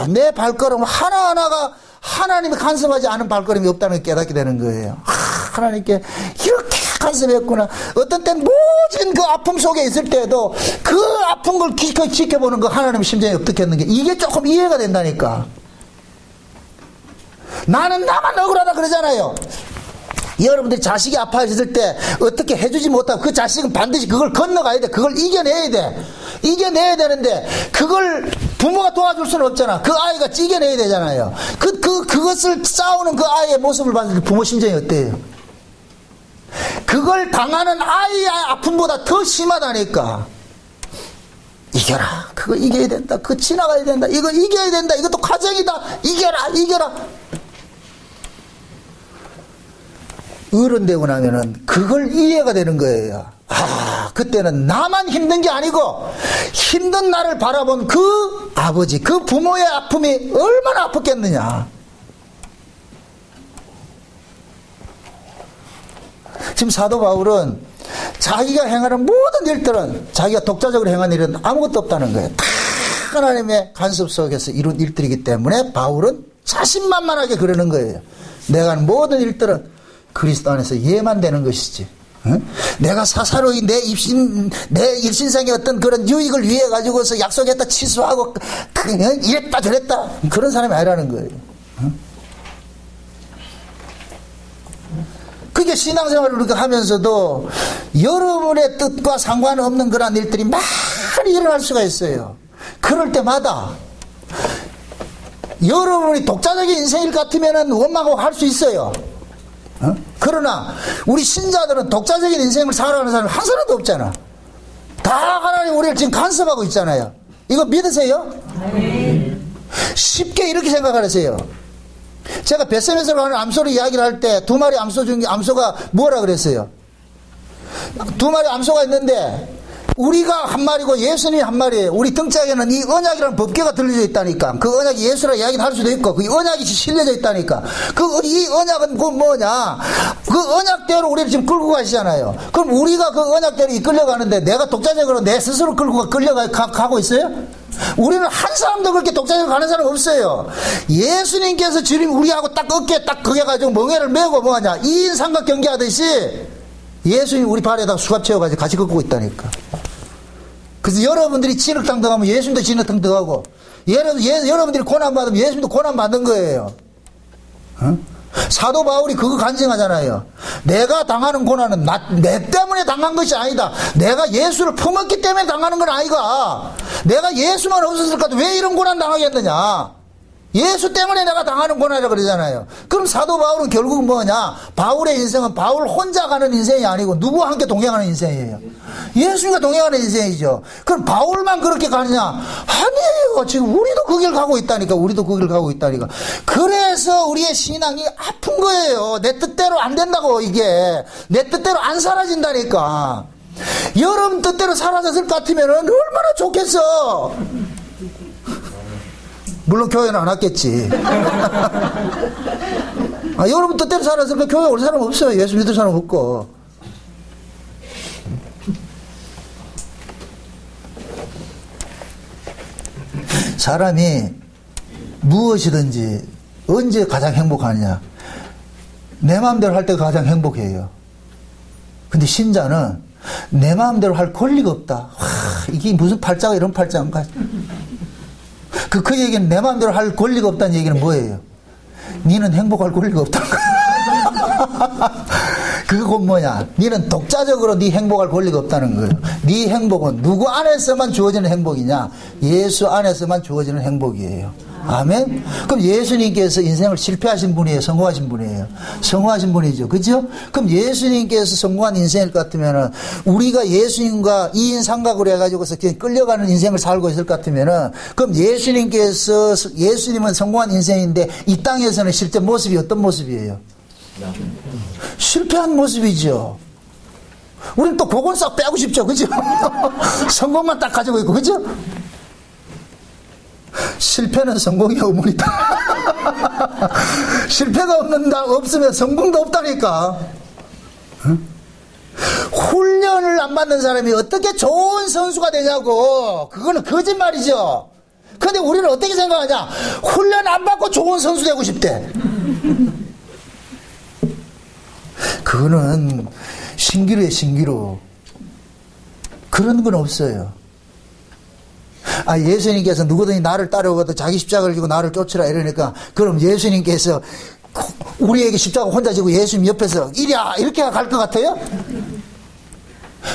내 발걸음 하나하나가 하나님이 간섭하지 않은 발걸음이 없다는 걸 깨닫게 되는 거예요. 하나님께 이렇게 간섭했구나. 어떤 때는 모진 그 아픔 속에 있을 때도 그 아픈 걸 지켜보는 그 하나님의 심정이 어떻겠는가, 이게 조금 이해가 된다니까. 나는 나만 억울하다 그러잖아요. 여러분들이 자식이 아파하셨을 때 어떻게 해주지 못하고 그 자식은 반드시 그걸 건너가야 돼. 그걸 이겨내야 돼. 이겨내야 되는데 그걸 부모가 도와줄 수는 없잖아. 그 아이가 이겨내야 되잖아요. 그것을 싸우는 그 아이의 모습을 봤을 때 부모 심정이 어때요? 그걸 당하는 아이의 아픔보다 더 심하다니까. 이겨라. 그거 이겨야 된다. 그거 지나가야 된다. 이거 이겨야 된다. 이것도 과정이다. 이겨라. 이겨라. 어른 되고 나면은 그걸 이해가 되는 거예요. 아, 그때는 나만 힘든 게 아니고 힘든 나를 바라본 그 아버지, 그 부모의 아픔이 얼마나 아팠겠느냐. 지금 사도 바울은 자기가 행하는 모든 일들은, 자기가 독자적으로 행하는 일은 아무것도 없다는 거예요. 다 하나님의 간섭 속에서 이룬 일들이기 때문에 바울은 자신만만하게 그러는 거예요. 내가 하는 모든 일들은 그리스도 안에서 이해만 되는 것이지. 응? 내가 사사로이 내 일신상의 어떤 그런 유익을 위해 가지고서 약속했다 취소하고 이랬다 저랬다 그런 사람이 아니라는 거예요. 응? 그게 신앙생활을 우리가 하면서도 여러분의 뜻과 상관없는 그런 일들이 많이 일어날 수가 있어요. 그럴 때마다 여러분이 독자적인 인생일 같으면 원망하고 할 수 있어요. 어? 그러나 우리 신자들은 독자적인 인생을 살아가는 사람이 한 사람도 없잖아. 다 하나님 우리를 지금 간섭하고 있잖아요. 이거 믿으세요? 쉽게 이렇게 생각하세요. 제가 벳세메스로 하는 암소를 이야기를 할 때 두 마리 암소 중에 암소가 뭐라 그랬어요? 두 마리 암소가 있는데 우리가 한 마리고 예수님이 한 마리예요. 우리 등짝에는 이 언약이라는 법궤가 들려져 있다니까. 그 언약이 예수라 이야기를 할 수도 있고 그 언약이 실려져 있다니까. 이 언약은 그 뭐냐, 그 언약대로 우리를 지금 끌고 가시잖아요. 그럼 우리가 그 언약대로 이끌려가는데 내가 독자적으로 내 스스로 끌고 가고 있어요? 우리는 한 사람도 그렇게 독자적으로 가는 사람 없어요. 예수님께서 주님 우리하고 딱 어깨에 딱 그게 가지고 멍에를 메고 뭐하냐 2인 삼각 경기하듯이 예수님 우리 발에다 수갑 채워가지고 같이 걷고 있다니까. 그래서 여러분들이 진흙탕 들어가면 예수님도 진흙탕 들어가고, 여러분들이 고난받으면 예수님도 고난받은 거예요. 어? 사도 바울이 그거 간증하잖아요. 내가 당하는 고난은 내 때문에 당한 것이 아니다. 내가 예수를 품었기 때문에 당하는 건 아이가. 내가 예수만 없었을 까도 왜 이런 고난 당하겠느냐. 예수 때문에 내가 당하는 고난이라고 그러잖아요. 그럼 사도 바울은 결국 뭐냐, 바울의 인생은 바울 혼자 가는 인생이 아니고 누구와 함께 동행하는 인생이에요. 예수님과 동행하는 인생이죠. 그럼 바울만 그렇게 가느냐? 아니에요. 지금 우리도 그 길 가고 있다니까. 우리도 그 길 가고 있다니까. 그래서 우리의 신앙이 아픈 거예요. 내 뜻대로 안 된다고. 이게 내 뜻대로 안 사라진다니까. 여러분 뜻대로 사라졌을 것 같으면 얼마나 좋겠어. 물론 교회는 안 왔겠지. 여러분 뜻대로 살았으니까 교회 올 사람 없어요. 예수 믿을 사람 없고. 사람이 무엇이든지 언제 가장 행복하냐? 내 마음대로 할 때 가장 행복해요. 근데 신자는 내 마음대로 할 권리가 없다. 와, 이게 무슨 팔자가 이런 팔자인가? 그 얘기는 내 마음대로 할 권리가 없다는 얘기는 뭐예요? 니는 행복할 권리가 없다는 거야. 그건 뭐냐? 니는 독자적으로 니 행복할 권리가 없다는 거예요. 니 행복은 누구 안에서만 주어지는 행복이냐? 예수 안에서만 주어지는 행복이에요. 아멘? 그럼 예수님께서 인생을 실패하신 분이에요? 성공하신 분이에요? 성공하신 분이죠. 그죠? 그럼 예수님께서 성공한 인생일 것 같으면은 우리가 예수님과 2인 삼각으로 해가지고서 그냥 끌려가는 인생을 살고 있을 것 같으면은 그럼 예수님은 성공한 인생인데 이 땅에서는 실제 모습이 어떤 모습이에요? 실패한 모습이죠. 우리는 또 그건 싹 빼고 싶죠. 그죠? 성공만 딱 가지고 있고, 그죠? 실패는 성공의 어머니다. 실패가 없으면 성공도 없다니까. 응? 훈련을 안 받는 사람이 어떻게 좋은 선수가 되냐고. 그거는 거짓말이죠. 근데 우리는 어떻게 생각하냐? 훈련 안 받고 좋은 선수 되고 싶대. 그거는 신기루에 신기루. 그런 건 없어요. 예수님께서 누구든지 나를 따르고도 자기 십자가를 지고 나를 쫓으라 이러니까 그럼 예수님께서 우리에게 십자가 혼자 지고 예수님 옆에서 이리야 이렇게 갈 것 같아요?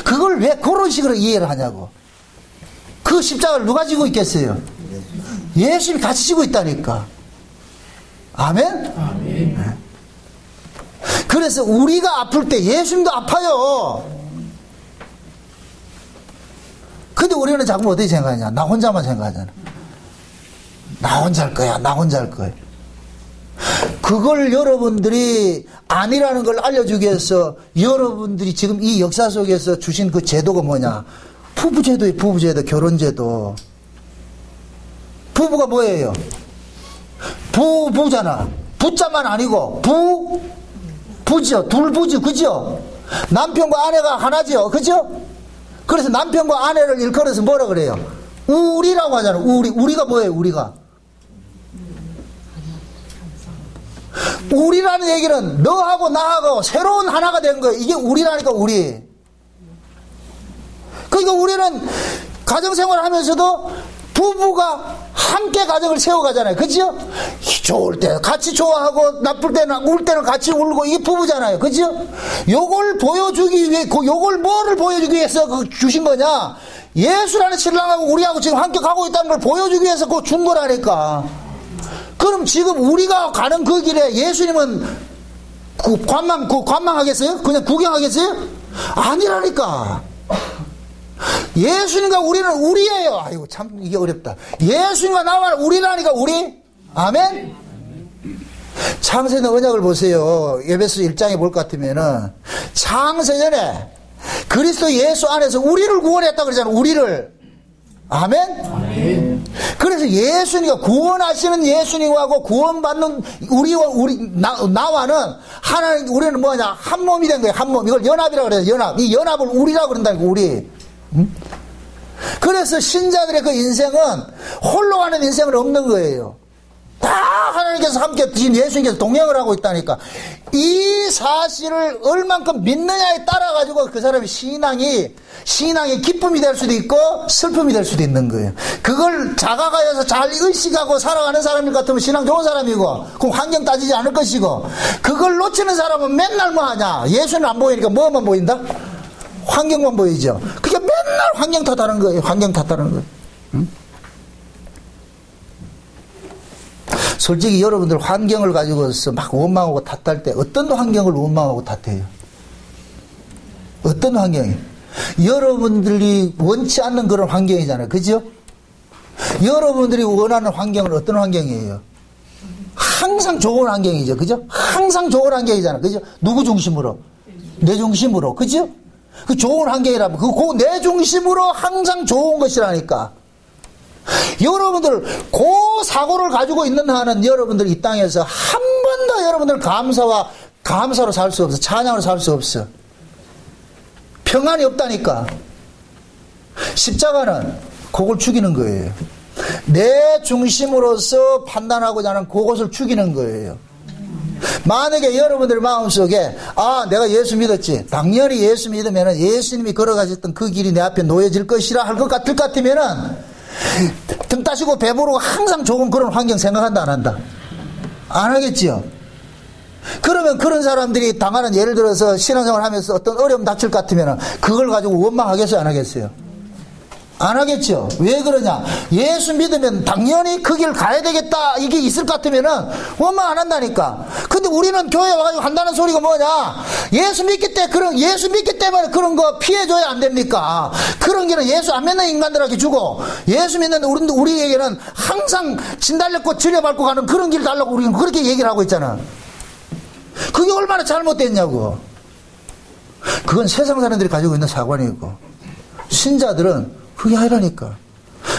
그걸 왜 그런 식으로 이해를 하냐고. 그 십자가를 누가 지고 있겠어요? 예수님이 같이 지고 있다니까. 아멘? 아멘. 그 그래서 우리가 아플 때 예수님도 아파요. 근데 우리는 자꾸 어떻게 생각하냐? 나 혼자만 생각하잖아. 나 혼자 할 거야. 나 혼자 할 거야. 그걸 여러분들이 아니라는 걸 알려주기 위해서 여러분들이 지금 이 역사 속에서 주신 그 제도가 뭐냐? 부부제도예요. 부부제도, 결혼제도. 부부가 뭐예요? 부부잖아. 부자만 아니고 부죠. 둘부죠. 그죠? 남편과 아내가 하나죠. 그죠? 그래서 남편과 아내를 일컬어서 뭐라 그래요? 우리라고 하잖아. 우리가 뭐예요? 우리라는 얘기는 너하고 나하고 새로운 하나가 된 거예요. 이게 우리라니까, 우리. 그러니까 우리는 가정생활을 하면서도 부부가 함께 가정을 세워가잖아요. 그죠? 좋을 때 같이 좋아하고 나쁠 때는 울 때는 같이 울고, 이게 부부잖아요. 그죠? 요걸 보여주기 위해, 요걸 뭐를 보여주기 위해서 주신 거냐? 예수라는 신랑하고 우리하고 지금 함께 가고 있다는 걸 보여주기 위해서 그거 준 거라니까. 그럼 지금 우리가 가는 그 길에 예수님은 관망하겠어요? 그냥 구경하겠어요? 아니라니까. 예수님과 우리는 우리예요. 아이고, 참, 이게 어렵다. 예수님과 나와 우리라니까, 우리. 아멘? 창세전 언약을 보세요. 에베소 1장에 볼 것 같으면은, 창세전에 그리스도 예수 안에서 우리를 구원했다 그러잖아요. 우리를. 아멘? 아멘. 그래서 예수님과 구원하시는 예수님하고 구원받는 나와는 하나님, 우리는 뭐냐? 한 몸이 된 거예요. 한 몸. 이걸 연합이라고 그래요. 연합. 이 연합을 우리라고 그런다니까, 우리. 응? 그래서 신자들의 그 인생은 홀로 가는 인생은 없는 거예요. 다 하나님께서 함께 지금 예수님께서 동행을 하고 있다니까. 이 사실을 얼만큼 믿느냐에 따라 가지고 그 사람의 신앙이 기쁨이 될 수도 있고 슬픔이 될 수도 있는 거예요. 그걸 자각하여서 잘 의식하고 살아가는 사람일 같으면 신앙 좋은 사람이고, 그럼 환경 따지지 않을 것이고, 그걸 놓치는 사람은 맨날 뭐 하냐? 예수는 안 보이니까 뭐만 보인다? 환경만 보이죠. 그게 맨날 환경 탓하는 거예요. 환경 탓하는 거예요. 응? 솔직히 여러분들 환경을 가지고서 막 원망하고 탓할 때 어떤 환경을 원망하고 탓해요? 어떤 환경이? 여러분들이 원치 않는 그런 환경이잖아요. 그죠? 여러분들이 원하는 환경은 어떤 환경이에요? 항상 좋은 환경이죠. 그죠? 항상 좋은 환경이잖아요. 그죠? 누구 중심으로? 내 중심으로. 그죠? 그 좋은 환경이라면 그 내 중심으로 항상 좋은 것이라니까. 여러분들 그 사고를 가지고 있는 한은 여러분들 이 땅에서 한 번도 여러분들 감사로 살 수 없어. 찬양으로 살 수 없어. 평안이 없다니까. 십자가는 그걸 죽이는 거예요. 내 중심으로서 판단하고자 하는 그것을 죽이는 거예요. 만약에 여러분들 마음속에 내가 예수 믿었지, 당연히 예수 믿으면 예수님이 걸어가셨던 그 길이 내 앞에 놓여질 것이라 할 것 같으면은 등 따시고 배부르고 항상 좋은 그런 환경 생각한다, 안 한다? 안 하겠지요? 그러면 그런 사람들이 당하는, 예를 들어서 신앙생활 하면서 어떤 어려움 닥칠 것 같으면 그걸 가지고 원망하겠어요, 안 하겠어요? 안 하겠죠? 왜 그러냐? 예수 믿으면 당연히 그 길 가야 되겠다, 이게 있을 것 같으면은 원망 안 한다니까. 근데 우리는 교회 와가지고 한다는 소리가 뭐냐? 예수 믿기 때문에 그런 거 피해줘야 안 됩니까? 그런 길은 예수 안 믿는 인간들에게 주고, 예수 믿는 우리에게는 항상 진달래꽃 지려밟고 가는 그런 길 달라고 우리는 그렇게 얘기를 하고 있잖아. 그게 얼마나 잘못됐냐고. 그건 세상 사람들이 가지고 있는 사관이고, 신자들은 그게 아니라니까.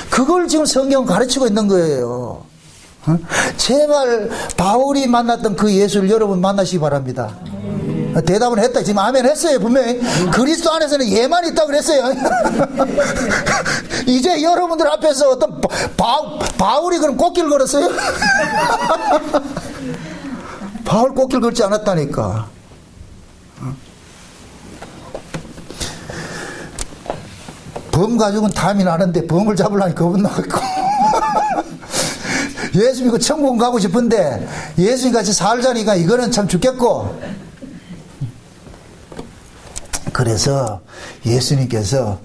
그걸 지금 성경은 가르치고 있는 거예요. 제발 바울이 만났던 그 예수를 여러분 만나시기 바랍니다. 대답은 했다. 지금 아멘 했어요. 분명히 그리스도 안에서는 예만 있다고 그랬어요. 이제 여러분들 앞에서 어떤 바울이 그럼 꽃길 걸었어요? 바울 꽃길 걸지 않았다니까. 범 가지고는 탐이 나는데 범을 잡으려니 겁은 나고 예수 믿고 천국 가고 싶은데 예수님 같이 살자니까 이거는 참 죽겠고. 그래서 예수님께서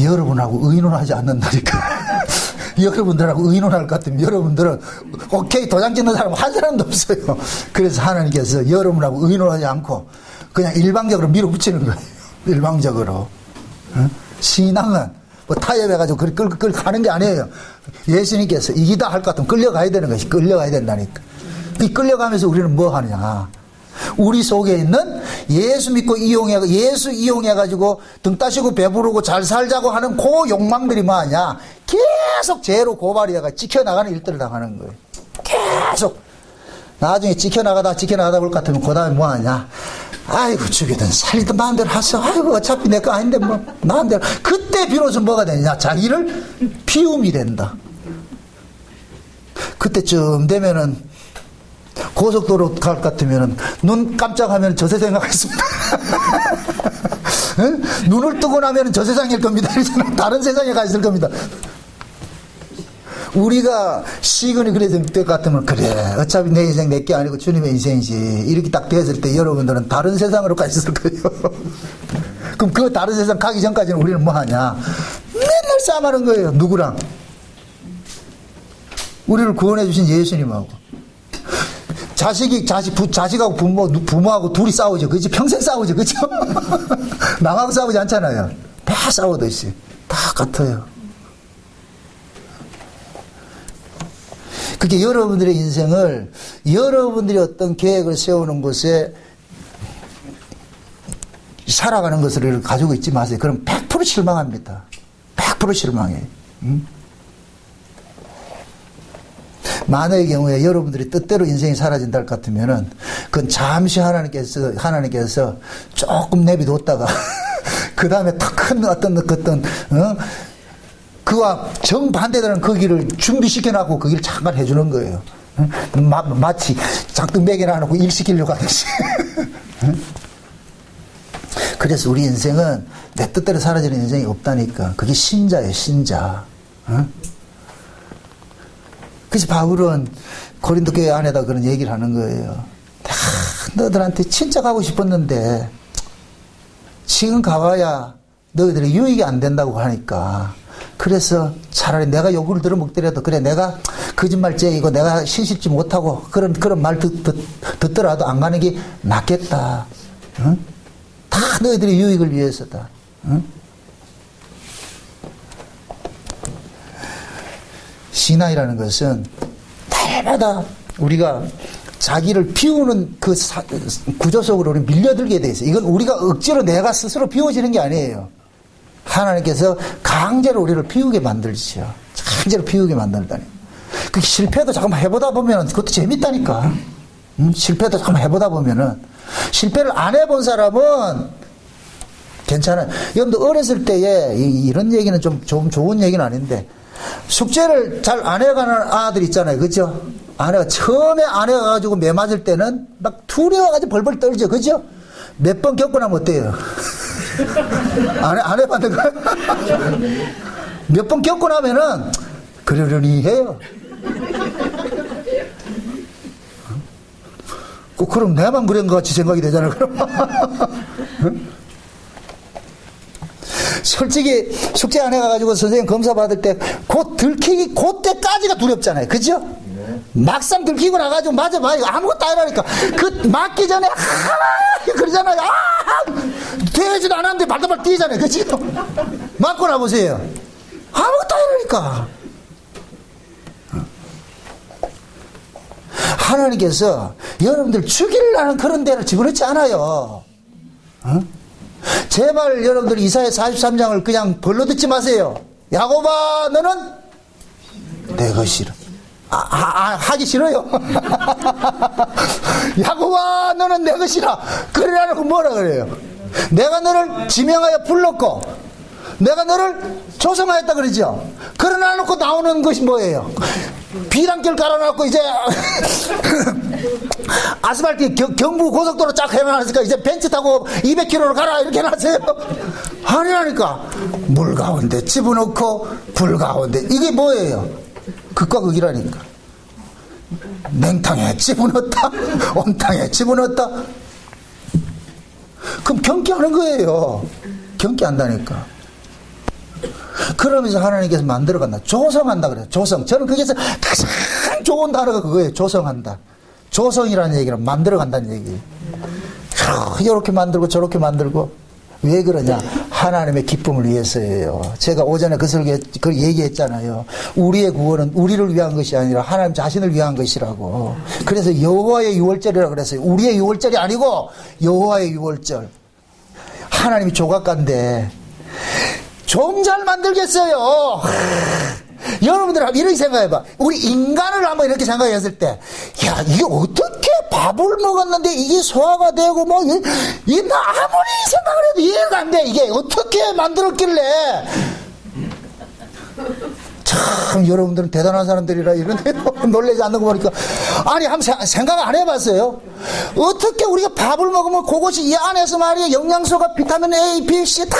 여러분하고 의논하지 않는다니까. 여러분들하고 의논할 것 같으면 여러분들은 오케이 도장 찍는 사람 한 사람도 없어요. 그래서 하나님께서 여러분하고 의논하지 않고 그냥 일방적으로 밀어붙이는 거예요. 일방적으로. 신앙은 뭐 타협해가지고 끌고 가는 게 아니에요. 예수님께서 이기다 할 것 같으면 끌려가야 되는 것이 끌려가야 된다니까. 이 끌려가면서 우리는 뭐 하느냐. 우리 속에 있는 예수 믿고 예수 이용해가지고 등 따시고 배부르고 잘 살자고 하는 그 욕망들이 뭐하냐. 계속 죄로 고발이다가 찍혀나가는 일들을 당하는 거예요. 계속. 나중에 찍혀나가다 볼 것 같으면 그 다음에 뭐하냐. 아이고 죽이든 살든 마음대로 하세요. 아이고 어차피 내 거 아닌데 뭐 마음대로. 그때 비로소 뭐가 되냐. 자기를 피움이 된다. 그때쯤 되면은 고속도로 갈 것 같으면 눈 깜짝하면 저 세상에 가 있습니다. 눈을 뜨고 나면 저 세상일 겁니다. 다른 세상에 가 있을 겁니다. 우리가 시근이 그래서 될 것 같으면 그래 어차피 내 인생 내게 아니고 주님의 인생이지 이렇게 딱 됐을 때 여러분들은 다른 세상으로 가 있을 거예요. 그럼 그 다른 세상 가기 전까지는 우리는 뭐 하냐. 맨날 싸움하는 거예요. 누구랑? 우리를 구원해 주신 예수님하고. 자식하고 부모하고 둘이 싸우죠. 그치? 평생 싸우죠. 그죠? 남하고 싸우지 않잖아요. 다 싸우듯이. 다 같아요. 그렇게 여러분들의 인생을 여러분들이 어떤 계획을 세우는 곳에 살아가는 것을 가지고 있지 마세요. 그럼 100% 실망합니다. 100% 실망해요. 만약의 경우에 여러분들이 뜻대로 인생이 사라진다 할 것 같으면은 그건 잠시 하나님께서 조금 내비뒀다가 그 다음에 더 큰 그와 정반대되는 그 길을 준비시켜놓고 그 길을 잠깐 해주는 거예요. 마치 장등 매겨놔놓고 일 시키려고 하듯이. 그래서 우리 인생은 내 뜻대로 사라지는 인생이 없다니까. 그게 신자예요, 신자. 그래서 바울은 고린도 교회 안에다 그런 얘기를 하는 거예요. 너희들한테 진짜 가고 싶었는데 지금 가봐야 너희들이 유익이 안 된다고 하니까 그래서 차라리 내가 요구를 들어먹더라도 그래 내가 거짓말쟁이고 내가 신실지 못하고 그런 말 듣더라도 안 가는 게 낫겠다. 응? 다 너희들의 유익을 위해서다. 응? 신앙이라는 것은 날마다 우리가 자기를 비우는 그 구조 속으로 우리 밀려들게 돼 있어요. 이건 우리가 억지로 내가 스스로 비워지는 게 아니에요. 하나님께서 강제로 우리를 비우게 만들죠. 강제로 비우게 만들다니. 그 실패도 잠깐만 해보다 보면 그것도 재밌다니까. 실패도 잠깐만 해보다 보면은 실패를 안 해본 사람은 괜찮아요. 여러분들 어렸을 때에 이런 얘기는 좀 좋은 얘기는 아닌데 숙제를 잘 안 해가는 아들 있잖아요. 그죠? 처음에 안 해가지고 매 맞을 때는 막 두려워가지고 벌벌 떨죠. 그죠? 몇 번 겪고 나면 어때요? 안 해봤는 거예요? 몇 번 겪고 나면은 그러려니 해요. 그럼 내만 그런 것 같이 생각이 되잖아요. 그럼. 솔직히 숙제 안 해가지고 선생님 검사 받을 때 그때까지가 두렵잖아요. 그죠? 막상 들키고 나가지고 맞아봐요. 아무것도 아니라니까. 맞기 전에 그러잖아요. 되지도 않았는데 발다발 뛰잖아요. 그죠? 맞고 나보세요. 아무것도 아니라니까. 하나님께서 여러분들 죽이려는 그런 데를 집어넣지 않아요. 제발 여러분들 이사야 43장을 그냥 벌로 듣지 마세요. 야곱아 너는 내 것이라. 하기 싫어요. 야곱아 너는 내 것이라. 그러라고 뭐라 그래요? 내가 너를 지명하여 불렀고 내가 너를 조성하였다 그러죠. 그러나 놓고 나오는 것이 뭐예요? 비단길 깔아놓고 이제 아스팔트 경부 고속도로 쫙 해놨으니까 이제 벤츠 타고 200km로 가라 이렇게 해놨어요. 아니라니까. 물 가운데 집어넣고 불 가운데 이게 뭐예요? 극과 극이라니까. 냉탕에 집어넣었다 온탕에 집어넣었다. 그럼 경계하는 거예요. 경계한다니까. 그러면서 하나님께서 만들어간다. 조성한다 그래요. 조성. 저는 거기서 가장 좋은 단어가 그거예요. 조성한다. 조성이라는 얘기는 만들어간다는 얘기예요. 이렇게 만들고 저렇게 만들고. 왜 그러냐? 하나님의 기쁨을 위해서예요. 제가 오전에 그 얘기했잖아요. 우리의 구원은 우리를 위한 것이 아니라 하나님 자신을 위한 것이라고. 그래서 여호와의 유월절이라고 그랬어요. 우리의 유월절이 아니고 여호와의 유월절. 하나님이 조각가인데 좀 잘 만들겠어요. 여러분들 한번 이렇게 생각해봐. 우리 인간을 한번 이렇게 생각했을 때, 야, 이게 어떻게 밥을 먹었는데 이게 소화가 되고 뭐, 나 아무리 생각을 해도 이해가 안 돼. 이게 어떻게 만들었길래. 참, 여러분들은 대단한 사람들이라 이런데 놀라지 않는 거 보니까. 아니, 한번 생각 안 해봤어요? 어떻게 우리가 밥을 먹으면 그것이 이 안에서 말이야, 영양소가 비타민 A, B, C 다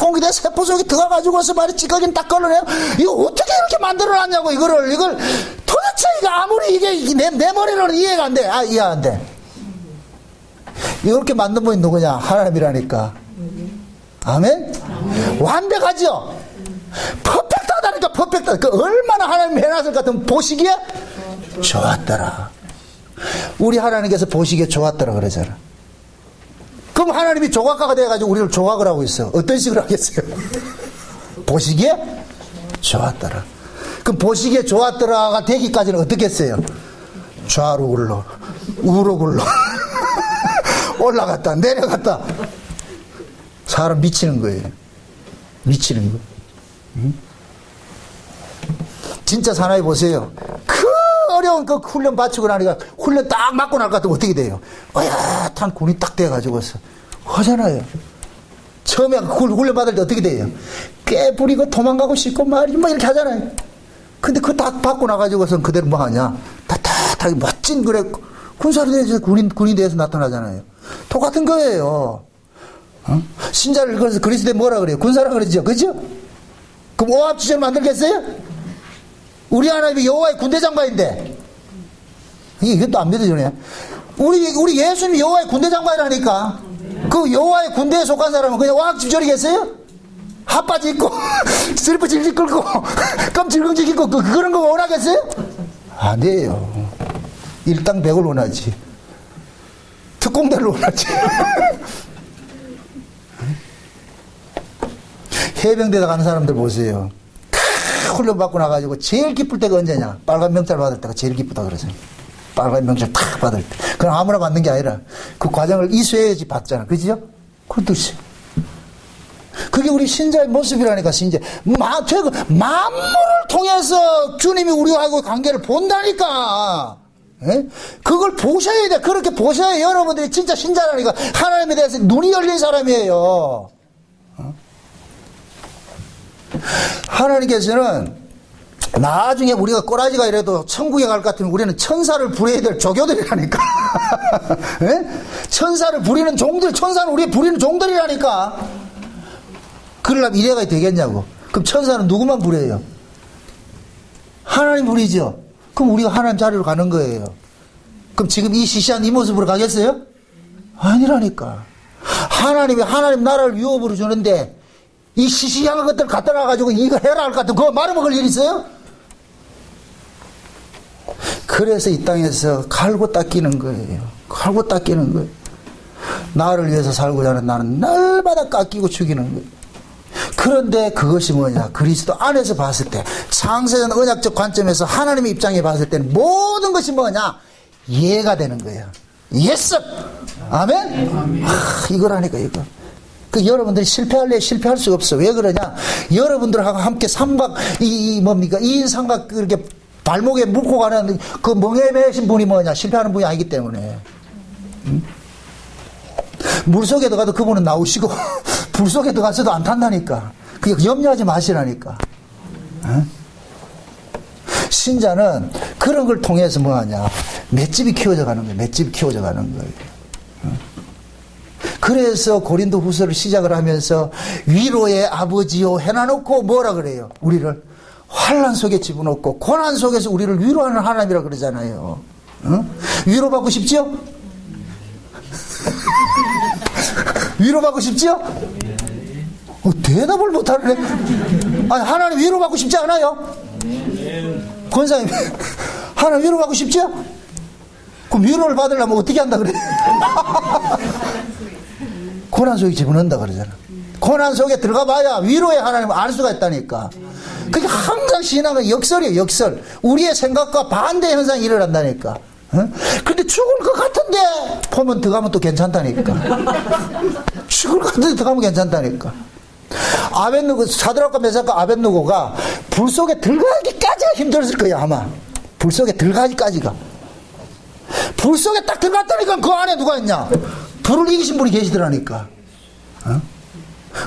공기돼 세포 속에 들어가지고서 말이야, 찌꺼기는 딱 걸러내요? 이거 어떻게 이렇게 만들어놨냐고, 이걸 도대체 이거 아무리 이게 내 머리로는 이해가 안 돼. 이해 안 돼. 이렇게 만든 분이 누구냐? 하나님이라니까. 아멘? 완벽하죠? 퍼펙트하다니까, 퍼펙트. 그 얼마나 하나님이 해놨을 것 같으면 보시기에 좋았더라. 우리 하나님께서 보시기에 좋았더라 그러잖아. 그럼 하나님이 조각가가 돼가지고 우리를 조각을 하고 있어. 어떤 식으로 하겠어요? 보시기에 좋았더라. 그럼 보시기에 좋았더라가 되기까지는 어떻게 했어요? 좌로 굴러, 우로 굴러, 올라갔다, 내려갔다. 사람 미치는 거예요. 미치는 거. 진짜 사나이 보세요. 그 어려운 그 훈련 바치고 나니까 훈련 딱 맞고 날 것 같으면 어떻게 돼요? 어엿한 군이 딱 돼가지고서 하잖아요. 처음에 훈련 받을 때 어떻게 돼요? 꽤 부리고 도망가고 싶고 말이지 뭐 이렇게 하잖아요. 근데 그거 딱 받고 나가지고서 그대로 뭐 하냐? 따뜻하게 멋진 그래 군사로 돼서 군이 돼서 나타나잖아요. 똑같은 거예요. 신자를 그래서 그리스도에 뭐라 그래요? 군사라 그러죠, 그죠? 그럼 오합지졸 만들겠어요? 우리 하나님이 여호와의 군대 장관인데 이것도 안 믿어주네. 우리 예수님이 여호와의 군대 장관이라니까. 그 여호와의 군대에 속한 사람은 그냥 오합지졸이겠어요? 핫바지 입고 슬리퍼 질질 끌고 껌질겅질 입고 그런 거 원하겠어요? 안 돼요. 일당백을 원하지. 특공대를 원하지. 해병대에 가는 사람들 보세요. 훈련 받고 나가지고 제일 기쁠 때가 언제냐? 빨간 명찰 받을 때가 제일 기쁘다 그러잖아요. 빨간 명찰 탁 받을 때. 그럼 아무나 받는 게 아니라 그 과정을 이수해야지 받잖아. 그죠? 그런 뜻이. 그게 우리 신자의 모습이라니까, 신자. 만물을 통해서 주님이 우리하고 관계를 본다니까. 예? 그걸 보셔야 돼. 그렇게 보셔야 여러분들이 진짜 신자라니까. 하나님에 대해서 눈이 열린 사람이에요. 하나님께서는 나중에 우리가 꼬라지가 이래도 천국에 갈 것 같으면 우리는 천사를 부려야 될 조교들이라니까. 예? 천사를 부리는 종들, 천사는 우리 부리는 종들이라니까. 그러려면 이래가 되겠냐고. 그럼 천사는 누구만 부려요? 하나님 부리죠. 그럼 우리가 하나님 자리로 가는 거예요. 그럼 지금 이 시시한 이 모습으로 가겠어요? 아니라니까. 하나님이 하나님 나라를 유업으로 주는데 이 시시한 것들 갖다 놔가지고 이거 해라 할 것 같으면 그거 말아먹을 일 있어요? 그래서 이 땅에서 갈고 닦이는 거예요. 갈고 닦이는 거예요. 나를 위해서 살고자 하는 나는 날마다 깎이고 죽이는 거예요. 그런데 그것이 뭐냐? 그리스도 안에서 봤을 때, 창세전 언약적 관점에서 하나님의 입장에 봤을 때는 모든 것이 뭐냐? 이해가 되는 거예요. 예스! 아멘? 이거라니까, 이거. 여러분들이 실패할래? 실패할 수가 없어. 왜 그러냐? 여러분들하고 함께 삼각, 뭡니까? 2인 삼각, 그렇게 발목에 묶고 가는 그 멍에 매신 분이 뭐냐? 실패하는 분이 아니기 때문에. 물 속에 들어가도 그분은 나오시고, 불 속에 들어가서도 안 탄다니까. 그게 염려하지 마시라니까. 신자는 그런 걸 통해서 뭐하냐? 맷집이 키워져 가는 거예요. 맷집이 키워져 가는 거예요. 그래서 고린도 후서를 시작을 하면서 위로의 아버지요 해놔놓고 뭐라 그래요? 우리를 환난 속에 집어넣고 고난 속에서 우리를 위로하는 하나님이라 그러잖아요. 위로받고 싶죠? 위로받고 싶죠? 대답을 못하네. 아니, 하나님 위로받고 싶지 않아요? 권사님, 하나님 위로받고 싶죠? 그럼 위로를 받으려면 어떻게 한다 그래? 고난 속에 집어넣는다 그러잖아. 고난 속에 들어가 봐야 위로의 하나님을 알 수가 있다니까. 그게 항상 신앙은 역설이에요, 역설. 우리의 생각과 반대 현상이 일어난다니까. 근데 죽을 것 같은데 보면 들어가면 또 괜찮다니까. 죽을 것 같은데 들어가면 괜찮다니까. 아벤누고, 사드락과 메삭과 아벤누고가 불 속에 들어가기까지가 힘들었을 거야, 아마. 불 속에 들어가기까지가. 불 속에 딱 들어갔다니까 그 안에 누가 있냐? 불을 이기신 분이 계시더라니까.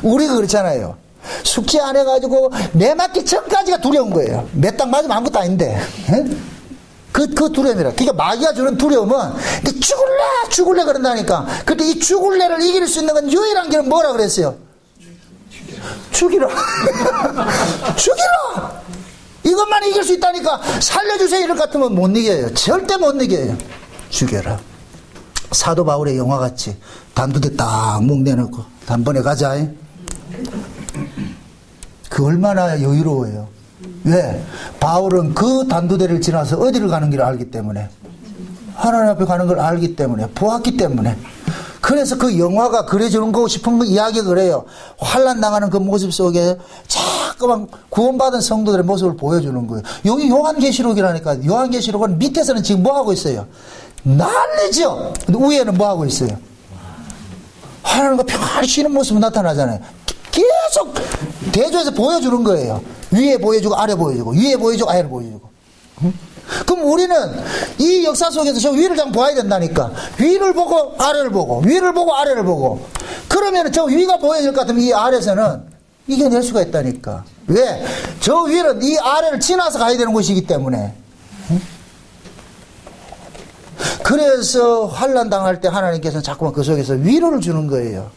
우리가 그렇잖아요. 숙제 안 해가지고 매 맞기 전까지가 두려운 거예요. 몇 딱 맞으면 아무것도 아닌데. 그 두려움이라. 그러니까 마귀가 주는 두려움은 죽을래 그런다니까. 근데 이 죽을래를 이길 수 있는 건 유일한 길은 뭐라 그랬어요? 죽이라. 죽이라. 이것만 이길 수 있다니까. 살려주세요 이럴 것 같으면 못 이겨요. 절대 못 이겨요. 죽여라. 사도 바울의 영화같이 단두대 딱 목 내놓고 단번에 가자. 그 얼마나 여유로워요. 왜? 바울은 그 단두대를 지나서 어디를 가는 길을 알기 때문에, 하나님 앞에 가는 걸 알기 때문에, 보았기 때문에. 그래서 그 영화가 그려주는 거 싶은 거 이야기가 그래요. 환난 당하는 그 모습 속에 자꾸만 구원받은 성도들의 모습을 보여주는 거예요. 여기 요한계시록이라니까. 요한계시록은 밑에서는 지금 뭐 하고 있어요? 난리죠. 근데 위에는 뭐 하고 있어요? 하나님과 평안히 쉬는 모습이 나타나잖아요. 계속 대조해서 보여주는 거예요. 위에 보여주고 아래 보여주고, 위에 보여주고 아래 보여주고. 그럼 우리는 이 역사 속에서 저 위를 좀 봐야 된다니까. 위를 보고 아래를 보고, 위를 보고 아래를 보고. 그러면 저 위가 보여질 것 같으면 이 아래에서는 이겨낼 수가 있다니까. 왜? 저 위는 이 아래를 지나서 가야 되는 곳이기 때문에. 그래서 환난 당할 때 하나님께서는 자꾸만 그 속에서 위로를 주는 거예요.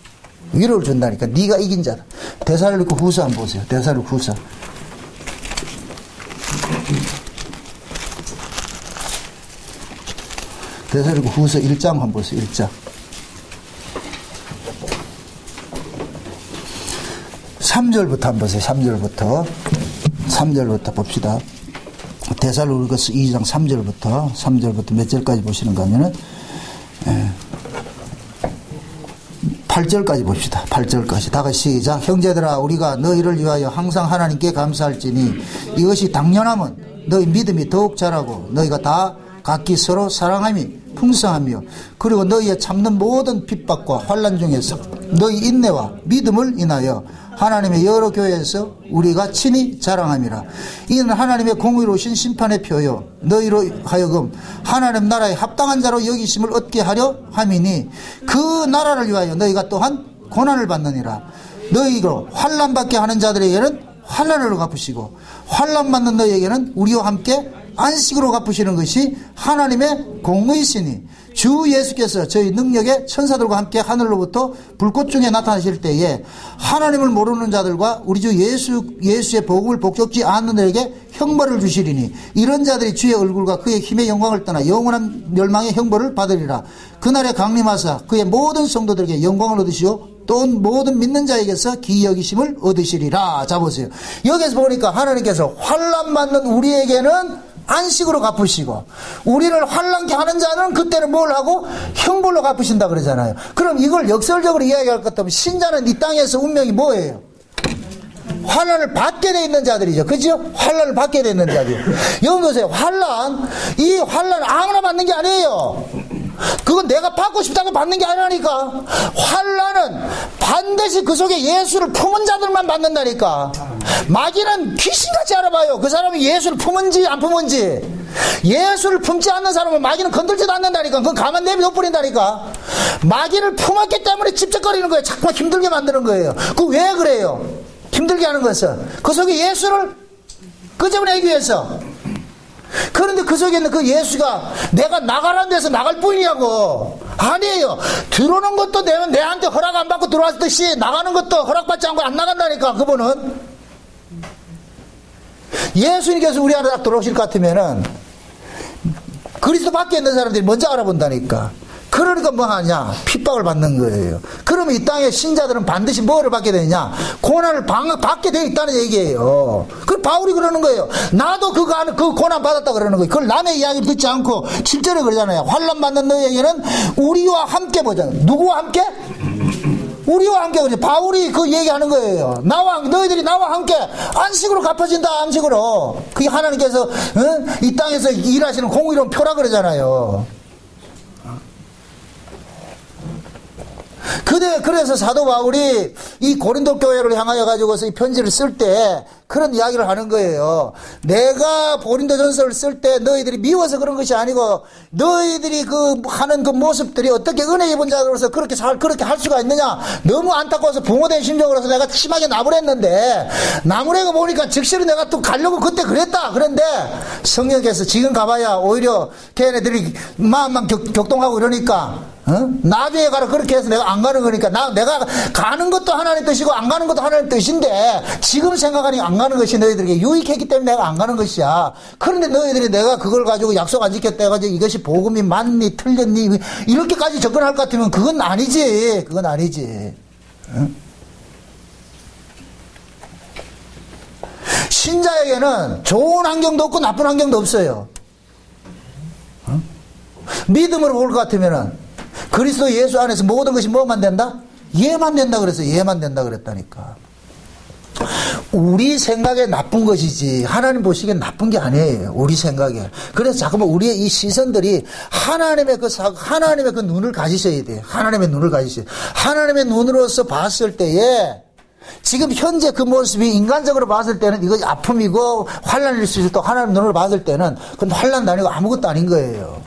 위로를 준다니까. 네가 이긴 자다. 데살로니가 후서 한번 보세요. 데살로니가 후서. 데살로니가 후서 1장 한번 보세요. 1장. 3절부터 한번 보세요. 3절부터 봅시다. 데살로니가서 2장 3절부터 몇 절까지 보시는가 하면은 8절까지 봅시다. 8절까지. 다 같이 시작. 형제들아, 우리가 너희를 위하여 항상 하나님께 감사할지니 이것이 당연하면 너희 믿음이 더욱 자라고 너희가 다 각기 서로 사랑함이 풍성하며, 그리고 너희의 참는 모든 핍박과 환난 중에서 너희 인내와 믿음을 인하여 하나님의 여러 교회에서 우리가 친히 자랑함이라. 이는 하나님의 공의로우신 심판의 표요 너희로 하여금 하나님 나라에 합당한 자로 여기심을 얻게 하려 함이니, 그 나라를 위하여 너희가 또한 고난을 받느니라. 너희로 환난받게 하는 자들에게는 환난으로 갚으시고 환난 받는 너희에게는 우리와 함께 안식으로 갚으시는 것이 하나님의 공의시니, 주 예수께서 저희 능력의 천사들과 함께 하늘로부터 불꽃 중에 나타나실 때에 하나님을 모르는 자들과 우리 주 예수의 복음을 복잡지 않는 자에게 형벌을 주시리니, 이런 자들이 주의 얼굴과 그의 힘의 영광을 떠나 영원한 멸망의 형벌을 받으리라. 그날에 강림하사 그의 모든 성도들에게 영광을 얻으시오 또 모든 믿는 자에게서 기이 여기심을 얻으시리라. 자 보세요. 여기서 보니까 하나님께서 환난 받는 우리에게는 안식으로 갚으시고, 우리를 환난케 하는 자는 그때는 뭘 하고 형벌로 갚으신다 그러잖아요. 그럼 이걸 역설적으로 이야기할 것 같으면 신자는 이 땅에서 운명이 뭐예요? 환난을 받게 돼 있는 자들이죠. 그죠? 환난을 받게 돼 있는 자들. 여러분 보세요. 이 환난 아무나 받는 게 아니에요. 그건 내가 받고 싶다고 받는 게 아니라니까. 환난은 반드시 그 속에 예수를 품은 자들만 받는다니까. 마귀는 귀신같이 알아봐요. 그 사람이 예수를 품은지 안 품은지. 예수를 품지 않는 사람은 마귀는 건들지도 않는다니까. 그건 가만 내버려 버린다니까. 마귀를 품었기 때문에 집적거리는 거예요. 자꾸만 힘들게 만드는 거예요. 그 왜 그래요? 힘들게 하는 것은 그 속에 예수를 끄집어내기 위해서. 그런데 그 속에 있는 그 예수가 내가 나가라는 데서 나갈 뿐이냐고. 아니에요. 들어오는 것도 내한테 허락 안 받고 들어왔듯이 나가는 것도 허락받지 않고 안 나간다니까. 그분은 예수님께서 우리 안에 딱 들어오실 것 같으면은 그리스도 밖에 있는 사람들이 먼저 알아본다니까. 그러니까 뭐 하냐? 핍박을 받는 거예요. 그러면 이 땅의 신자들은 반드시 뭐를 받게 되냐? 고난을 받게 돼 있다는 얘기예요. 그 바울이 그러는 거예요. 나도 그 고난 받았다 그러는 거예요. 그걸 남의 이야기를 듣지 않고 7절에 그러잖아요. 환난 받는 너희에게는 우리와 함께 보잖아요. 누구와 함께? 우리와 함께. 그러지. 바울이 그 얘기하는 거예요. 너희들이 나와 함께 안식으로 갚아진다. 안식으로. 그게 하나님께서 이 땅에서 일하시는 공의로운 표라 그러잖아요. 그래서 사도 바울이 이 고린도 교회를 향하여 가지고서 이 편지를 쓸 때 그런 이야기를 하는 거예요. 내가 고린도 전서를 쓸 때 너희들이 미워서 그런 것이 아니고 너희들이 그 하는 그 모습들이 어떻게 은혜 입은 자로서 그렇게 할 수가 있느냐. 너무 안타까워서 부모된 심정으로서 내가 심하게 나무랬는데 나무래고 보니까 즉시로 내가 또 가려고 그때 그랬다. 그런데 성령께서 지금 가봐야 오히려 걔네들이 마음만 격동하고 이러니까 나중에 가라 그렇게 해서 내가 안 가는 거니까 내가 가는 것도 하나님 뜻이고 안 가는 것도 하나님 뜻인데 지금 생각하니 안 가는 것이 너희들에게 유익했기 때문에 내가 안 가는 것이야. 그런데 너희들이 내가 그걸 가지고 약속 안 지켰다 해가지고 이것이 복음이 맞니 틀렸니 이렇게까지 접근할 것 같으면 그건 아니지. 그건 아니지. 신자에게는 좋은 환경도 없고 나쁜 환경도 없어요. 믿음으로 볼 것 같으면은 그리스도 예수 안에서 모든 것이 뭐만 된다? 예만 된다 그랬어요. 예만 된다 그랬다니까. 우리 생각에 나쁜 것이지 하나님 보시기엔 나쁜 게 아니에요. 우리 생각에. 그래서 잠깐만 우리의 이 시선들이 하나님의 그 눈을 가지셔야 돼요. 하나님의 눈을 가지셔야 돼요. 하나님의 눈으로서 봤을 때에 지금 현재 그 모습이 인간적으로 봤을 때는 이거 아픔이고 환난일 수 있을 때 하나님 눈으로 봤을 때는 그건 환난도 아니고 아무것도 아닌 거예요.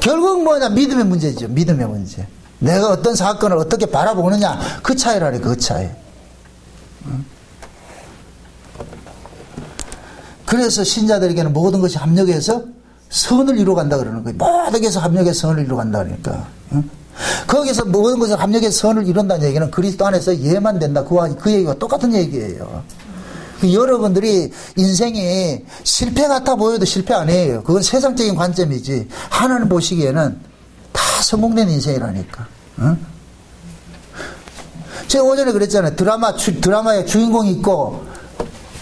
결국 뭐냐? 믿음의 문제죠. 믿음의 문제. 내가 어떤 사건을 어떻게 바라보느냐 그 차이라니. 그 차이. 그래서 신자들에게는 모든 것이 합력해서 선을 이루어간다 그러는 거예요. 모든 것이 합력해서 선을 이루어간다 그러니까. 거기서 모든 것을 합력해서 선을 이룬다는 얘기는 그리스도 안에서 예만 된다. 그 얘기가 똑같은 얘기예요. 여러분들이 인생이 실패 같아 보여도 실패 아니에요. 그건 세상적인 관점이지 하나님 보시기에는 다 성공된 인생이라니까. 제가 오전에 그랬잖아요. 드라마의 주인공이 있고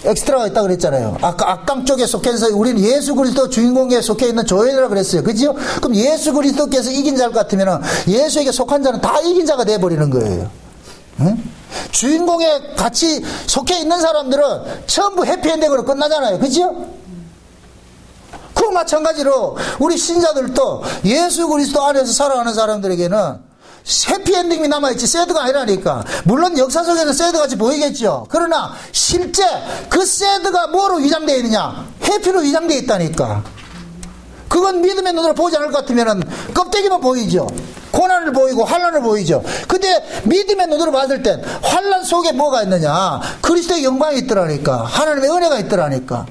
엑스트라가 있다 그랬잖아요. 아까 악당 쪽에 속해서 우리는 예수 그리스도 주인공에 속해 있는 조연이라 그랬어요. 그죠? 그럼 예수 그리스도께서 이긴 자 같으면 예수에게 속한 자는 다 이긴 자가 돼버리는 거예요. 주인공에 같이 속해 있는 사람들은 전부 해피엔딩으로 끝나잖아요. 그죠? 그 마찬가지로 우리 신자들도 예수 그리스도 안에서 살아가는 사람들에게는 해피엔딩이 남아있지 새드가 아니라니까. 물론 역사 속에서 새드같이 보이겠죠. 그러나 실제 그 새드가 뭐로 위장되어 있느냐? 해피로 위장되어 있다니까. 그건 믿음의 눈으로 보지 않을 것 같으면 껍데기만 보이죠. 고난을 보이고 환난을 보이죠. 근데 믿음의 눈으로 봤을 땐 환난 속에 뭐가 있느냐? 그리스도의 영광이 있더라니까. 하나님의 은혜가 있더라니까.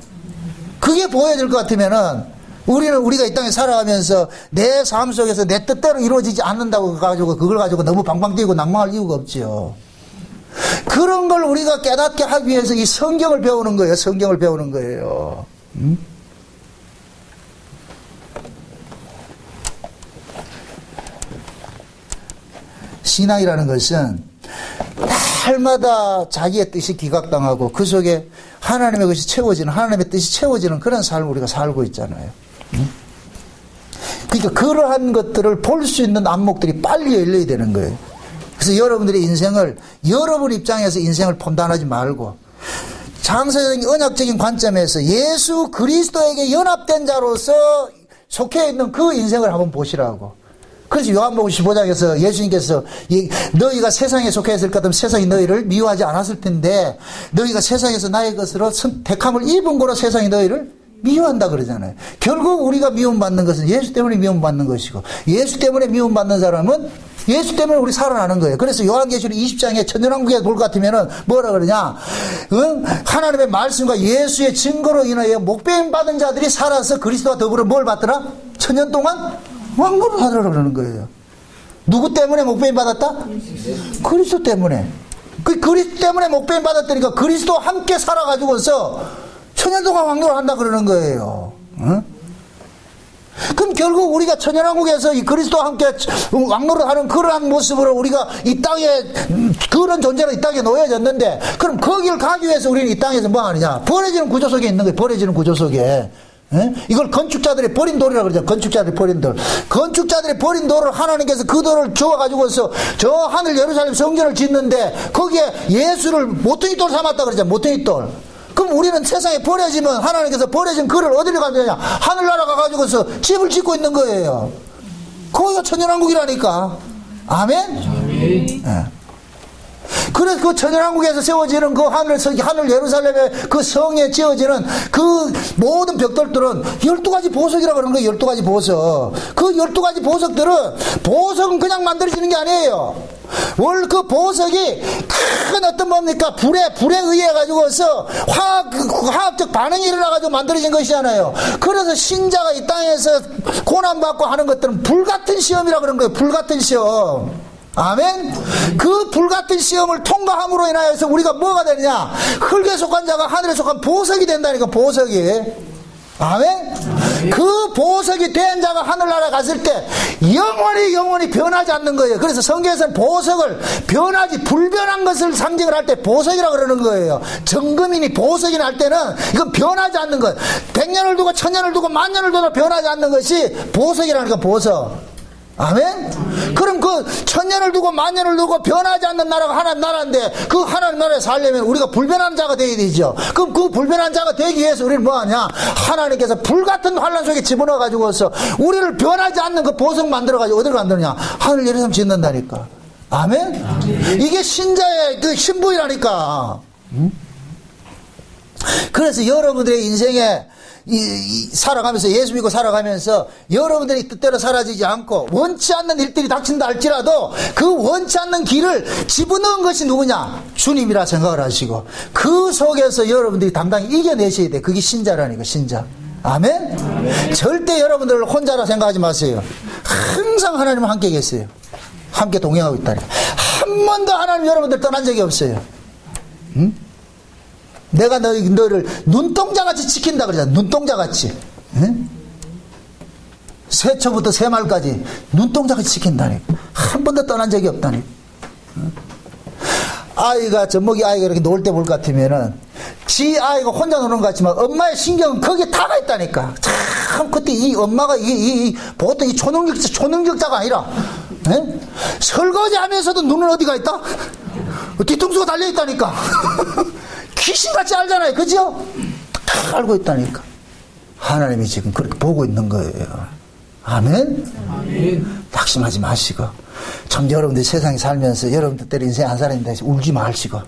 그게 보여질 것 같으면은 우리가 이 땅에 살아가면서 내 삶 속에서 내 뜻대로 이루어지지 않는다고 가지고 그걸 가지고 너무 방방 뛰고 낭망할 이유가 없지요. 그런 걸 우리가 깨닫게 하기 위해서 이 성경을 배우는 거예요. 성경을 배우는 거예요. 신앙이라는 것은 날마다 자기의 뜻이 기각당하고 그 속에 하나님의 것이 채워지는, 하나님의 뜻이 채워지는 그런 삶을 우리가 살고 있잖아요. 그러니까 그러한 것들을 볼 수 있는 안목들이 빨리 열려야 되는 거예요. 그래서 여러분들의 인생을, 여러분 입장에서 인생을 판단하지 말고 장세적인 언약적인 관점에서 예수 그리스도에게 연합된 자로서 속해 있는 그 인생을 한번 보시라고. 그래서 요한복음 15장에서 예수님께서 너희가 세상에 속해 있을 것 같으면 세상이 너희를 미워하지 않았을 텐데 너희가 세상에서 나의 것으로 택함을 입은 거로 세상이 너희를 미워한다 그러잖아요. 결국 우리가 미움받는 것은 예수 때문에 미움받는 것이고 예수 때문에 미움받는 사람은 예수 때문에 우리 살아나는 거예요. 그래서 요한계시록 20장에 천년왕국에 볼 것 같으면은 뭐라 그러냐? 하나님의 말씀과 예수의 증거로 인하여 목배임 받은 자들이 살아서 그리스도와 더불어 뭘 받더라? 천년 동안 왕국을 하더라 그러는 거예요. 누구 때문에 목배임 받았다? 그리스도 때문에. 그 그리스도 때문에 목배임 받았다니까 그리스도와 함께 살아가지고서 천년 동안 왕국을 한다 그러는 거예요. 응? 그럼 결국 우리가 천연왕국에서 이 그리스도와 함께 왕노릇하는 그러한 모습으로 우리가 이 땅에 그런 존재로 이 땅에 놓여졌는데, 그럼 거기를 가기 위해서 우리는 이 땅에서 뭐 하느냐? 버려지는 구조 속에 있는 거예요. 버려지는 구조 속에. 예? 이걸 건축자들이 버린 돌이라고 그러죠. 건축자들이 버린 돌. 건축자들이 버린 돌을 하나님께서 그 돌을 주워가지고서 저 하늘 예루살렘 성전을 짓는데 거기에 예수를 모퉁이 돌 삼았다 그러죠. 모퉁이 돌. 그럼 우리는 세상에 버려지면 하나님께서 버려진 그를 어디로 가느냐? 하늘나라 가가지고서 집을 짓고 있는 거예요. 거기가 천연왕국이라니까. 아멘? 예. 그래서 그 천연왕국에서 세워지는 그 하늘 예루살렘의 그 성에 지어지는 그 모든 벽돌들은 12가지 보석이라고 그러는 거예요. 12가지 보석. 그 12가지 보석은 그냥 만들어지는 게 아니에요. 원래 그 보석이 큰 어떤 뭡니까? 불에 의해 가지고서 화학적 반응이 일어나 가지고 만들어진 것이잖아요. 그래서 신자가 이 땅에서 고난받고 하는 것들은 불같은 시험이라고 그런 거예요. 불같은 시험. 아멘? 그 불같은 시험을 통과함으로 인하여서 우리가 뭐가 되느냐? 흙에 속한 자가 하늘에 속한 보석이 된다니까, 보석이. 아멘? 그 보석이 된 자가 하늘나라 갔을 때 영원히 변하지 않는 거예요. 그래서 성경에서는 보석을 불변한 것을 상징을 할 때 보석이라고 그러는 거예요. 정금이니 보석이니 할 때는 이건 변하지 않는 것. 100년을 두고 1000년을 두고 10,000년을 두고 변하지 않는 것이 보석이라니까, 보석. 아멘? 그럼 그 1000년을 두고 10,000년을 두고 변하지 않는 나라가 하나님 나라인데, 그 하나님 나라에 살려면 우리가 불변한 자가 되어야 되죠. 그럼 그 불변한 자가 되기 위해서 우리는 뭐하냐? 하나님께서 불같은 환란 속에 집어넣어 가지고서 우리를 변하지 않는 그 보석 만들어 가지고 어디를 만드냐? 하늘 예루살렘 짓는다니까. 아멘? 이게 신자의 그 신부이라니까. 그래서 여러분들의 인생에 살아가면서, 예수 믿고 살아가면서 여러분들이 뜻대로 사라지지 않고 원치 않는 일들이 닥친다 할지라도 그 원치 않는 길을 집어넣은 것이 누구냐? 주님이라 생각을 하시고 그 속에서 여러분들이 당당히 이겨내셔야 돼. 그게 신자라니까, 신자. 아멘? 절대 여러분들 혼자라 생각하지 마세요. 항상 하나님은 함께 계세요. 함께 동행하고 있다니까. 한 번도 하나님 여러분들 떠난 적이 없어요. 응? 내가 너를 눈동자같이 지킨다 그러잖아. 눈동자같이. 응? 새초부터 새말까지 눈동자같이 지킨다니까. 한 번도 떠난 적이 없다니까. 응? 젖먹이 아이가 이렇게 놀 때 볼 것 같으면은 지 아이가 혼자 노는 것 같지만 엄마의 신경은 거기에 다 가 있다니까. 참 그때 이 엄마가 보통 이 초능력자가 아니라, 에? 설거지 하면서도 눈은 어디가 있다? 뒤통수가 달려 있다니까. 귀신같이 알잖아요. 그죠? 다 알고 있다니까. 하나님이 지금 그렇게 보고 있는 거예요. 아멘? 아멘. 낙심하지 마시고. 참 여러분들 세상에 살면서 여러분들 때로 인생 한 사람인데 울지 마시고.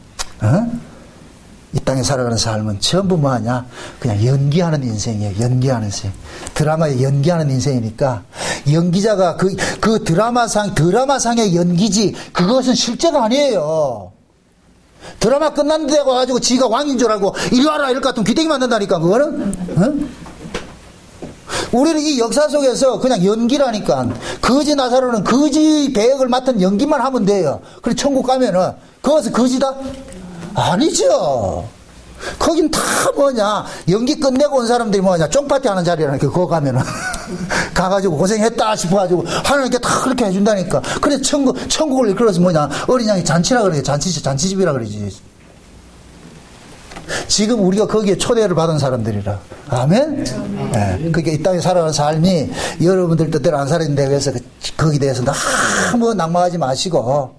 이 땅에 살아가는 삶은 전부 뭐하냐? 그냥 연기하는 인생이에요. 연기하는 인생. 드라마에 연기하는 인생이니까 연기자가 그 드라마상의 연기지 그것은 실제가 아니에요. 드라마 끝났는데 와가지고 지가 왕인 줄 알고 이리 와라 이럴 것 같으면 귀때기 맞는다니까 그거는. 응? 우리는 이 역사 속에서 그냥 연기라니까. 거지 나사로는 거지 배역을 맡은 연기만 하면 돼요. 그래 천국 가면은 거기서 거지다? 아니죠. 거긴 다 뭐냐, 연기 끝내고 온 사람들이 뭐냐, 쫑파티 하는 자리라니까. 그거 가면은 가가지고 고생했다 싶어가지고 하나님께 다 그렇게 해준다니까. 그래 천국을 그래서 뭐냐, 어린 양이 잔치라 그러지. 잔치집이라 그러지. 지금 우리가 거기에 초대를 받은 사람들이라. 아멘? 네. 그러니까 이 땅에 살아가는 삶이 여러분들 뜻대로 안 살아있는데 그래서 거기에 대해서 너무 낙망하지 마시고,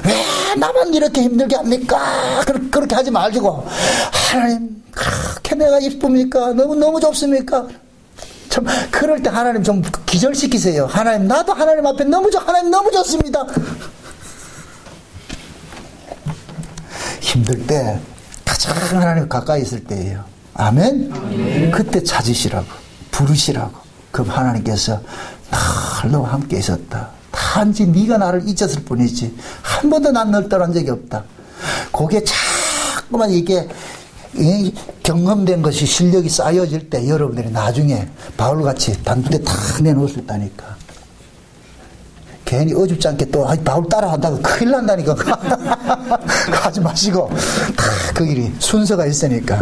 왜 나만 이렇게 힘들게 합니까? 그렇게 하지 말고, 하나님, 그렇게 내가 이쁩니까? 너무 좋습니까? 참, 그럴 때 하나님 좀 기절시키세요. 하나님, 나도 하나님 앞에 하나님 너무 좋습니다. 힘들 때, 가장 하나님 가까이 있을 때예요. 아멘? 아멘. 그때 찾으시라고, 부르시라고. 그럼 하나님께서 늘 너와 함께 있었다. 단지 네가 나를 잊었을 뿐이지 한 번도 난 널 떠난 적이 없다. 거기에 자꾸만 이게 경험된 것이 실력이 쌓여질 때 여러분들이 나중에 바울같이 단두대 탁 내놓을 수 있다니까. 괜히 어줍지 않게 또 바울 따라한다고 큰일 난다니까. 하지 마시고 다 그 길이 순서가 있으니까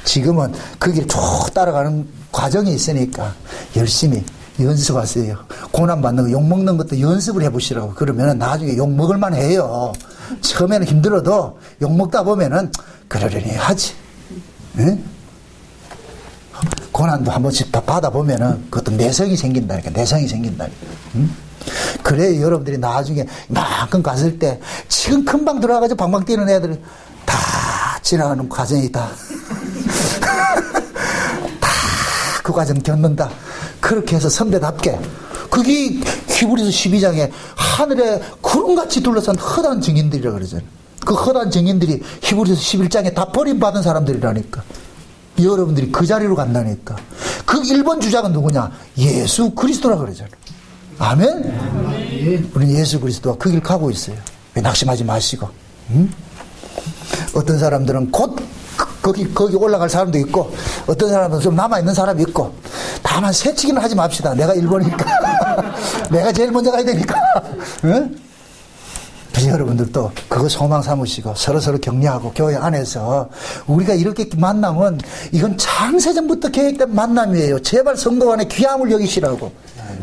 지금은 그 길 쭉 따라가는 과정이 있으니까 열심히 연습하세요. 고난받는 거, 욕먹는 것도 연습을 해보시라고. 그러면 나중에 욕먹을만 해요. 처음에는 힘들어도 욕먹다 보면은 그러려니 하지. 응? 고난도 한 번씩 받아보면은 그것도 내성이 생긴다니까. 내성이 생긴다니까. 응? 그래 여러분들이 나중에 이만큼 갔을 때 지금 금방 들어가가지고 방방 뛰는 애들은 다 지나가는 과정이 다 그 과정 겪는다. 그렇게 해서 선배답게. 그게 히브리서 12장에 하늘에 구름같이 둘러싼 허다한 증인들이라 그러잖아요. 그 허다한 증인들이 히브리서 11장에 다 버림받은 사람들이라니까. 여러분들이 그 자리로 간다니까. 그 1번 주자가 누구냐? 예수 그리스도라 그러잖아요. 아멘? 우리는 예수 그리스도와 그 길 가고 있어요. 왜 낙심하지 마시고. 응? 어떤 사람들은 곧 거기 올라갈 사람도 있고, 어떤 사람은 좀 남아있는 사람이 있고, 다만 새치기는 하지 맙시다. 내가 1번이니까. 내가 제일 먼저 가야 되니까. 응? 그래서 여러분들도 그거 소망 삼으시고 서로서로 격려하고 교회 안에서 우리가 이렇게 만나면 이건 창세전부터 계획된 만남이에요. 제발 성도 안에 귀함을 여기시라고.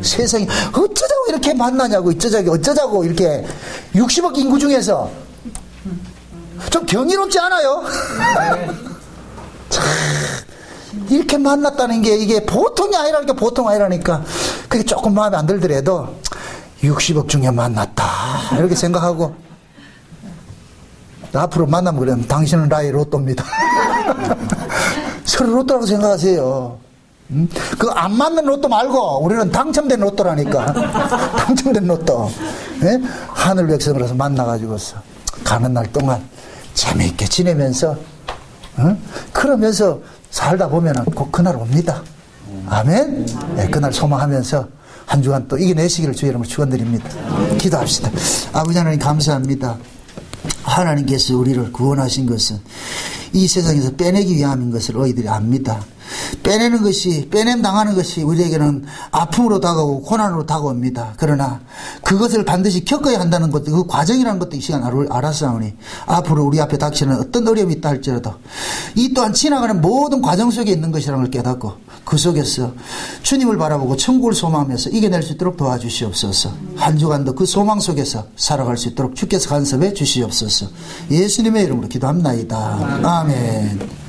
세상이 어쩌자고 이렇게 만나냐고, 어쩌자고 이렇게 60억 인구 중에서 좀 경이롭지 않아요? 참, 이렇게 만났다는 게 이게 보통이 아니라니까. 보통 아니라니까. 그게 조금 마음에 안 들더라도 60억 중에 만났다 이렇게 생각하고, 앞으로 만나면 그러면 당신은 나의 로또입니다. 서로 로또라고 생각하세요. 그 안 맞는 로또 말고 우리는 당첨된 로또라니까. 당첨된 로또. 네? 하늘 백성으로서 만나가지고서 가는 날 동안 재미있게 지내면서, 그러면서 살다 보면은 꼭 그날 옵니다. 아멘? 네, 그날 소망하면서 한 주간 또 이겨내시기를 주의 이름으로 축원드립니다. 기도합시다. 아버지 하나님 감사합니다. 하나님께서 우리를 구원하신 것은 이 세상에서 빼내기 위함인 것을 너희들이 압니다. 빼냄 당하는 것이 우리에게는 아픔으로 다가오고 고난으로 다가옵니다. 그러나 그것을 반드시 겪어야 한다는 것도, 그 과정이라는 것도 이 시간 알았사오니 앞으로 우리 앞에 닥치는 어떤 어려움이 있다 할지라도 이 또한 지나가는 모든 과정 속에 있는 것이라는 걸 깨닫고 그 속에서 주님을 바라보고 천국을 소망하면서 이겨낼 수 있도록 도와주시옵소서. 한 주간도 그 소망 속에서 살아갈 수 있도록 주께서 간섭해 주시옵소서. 예수님의 이름으로 기도합나이다. 아멘.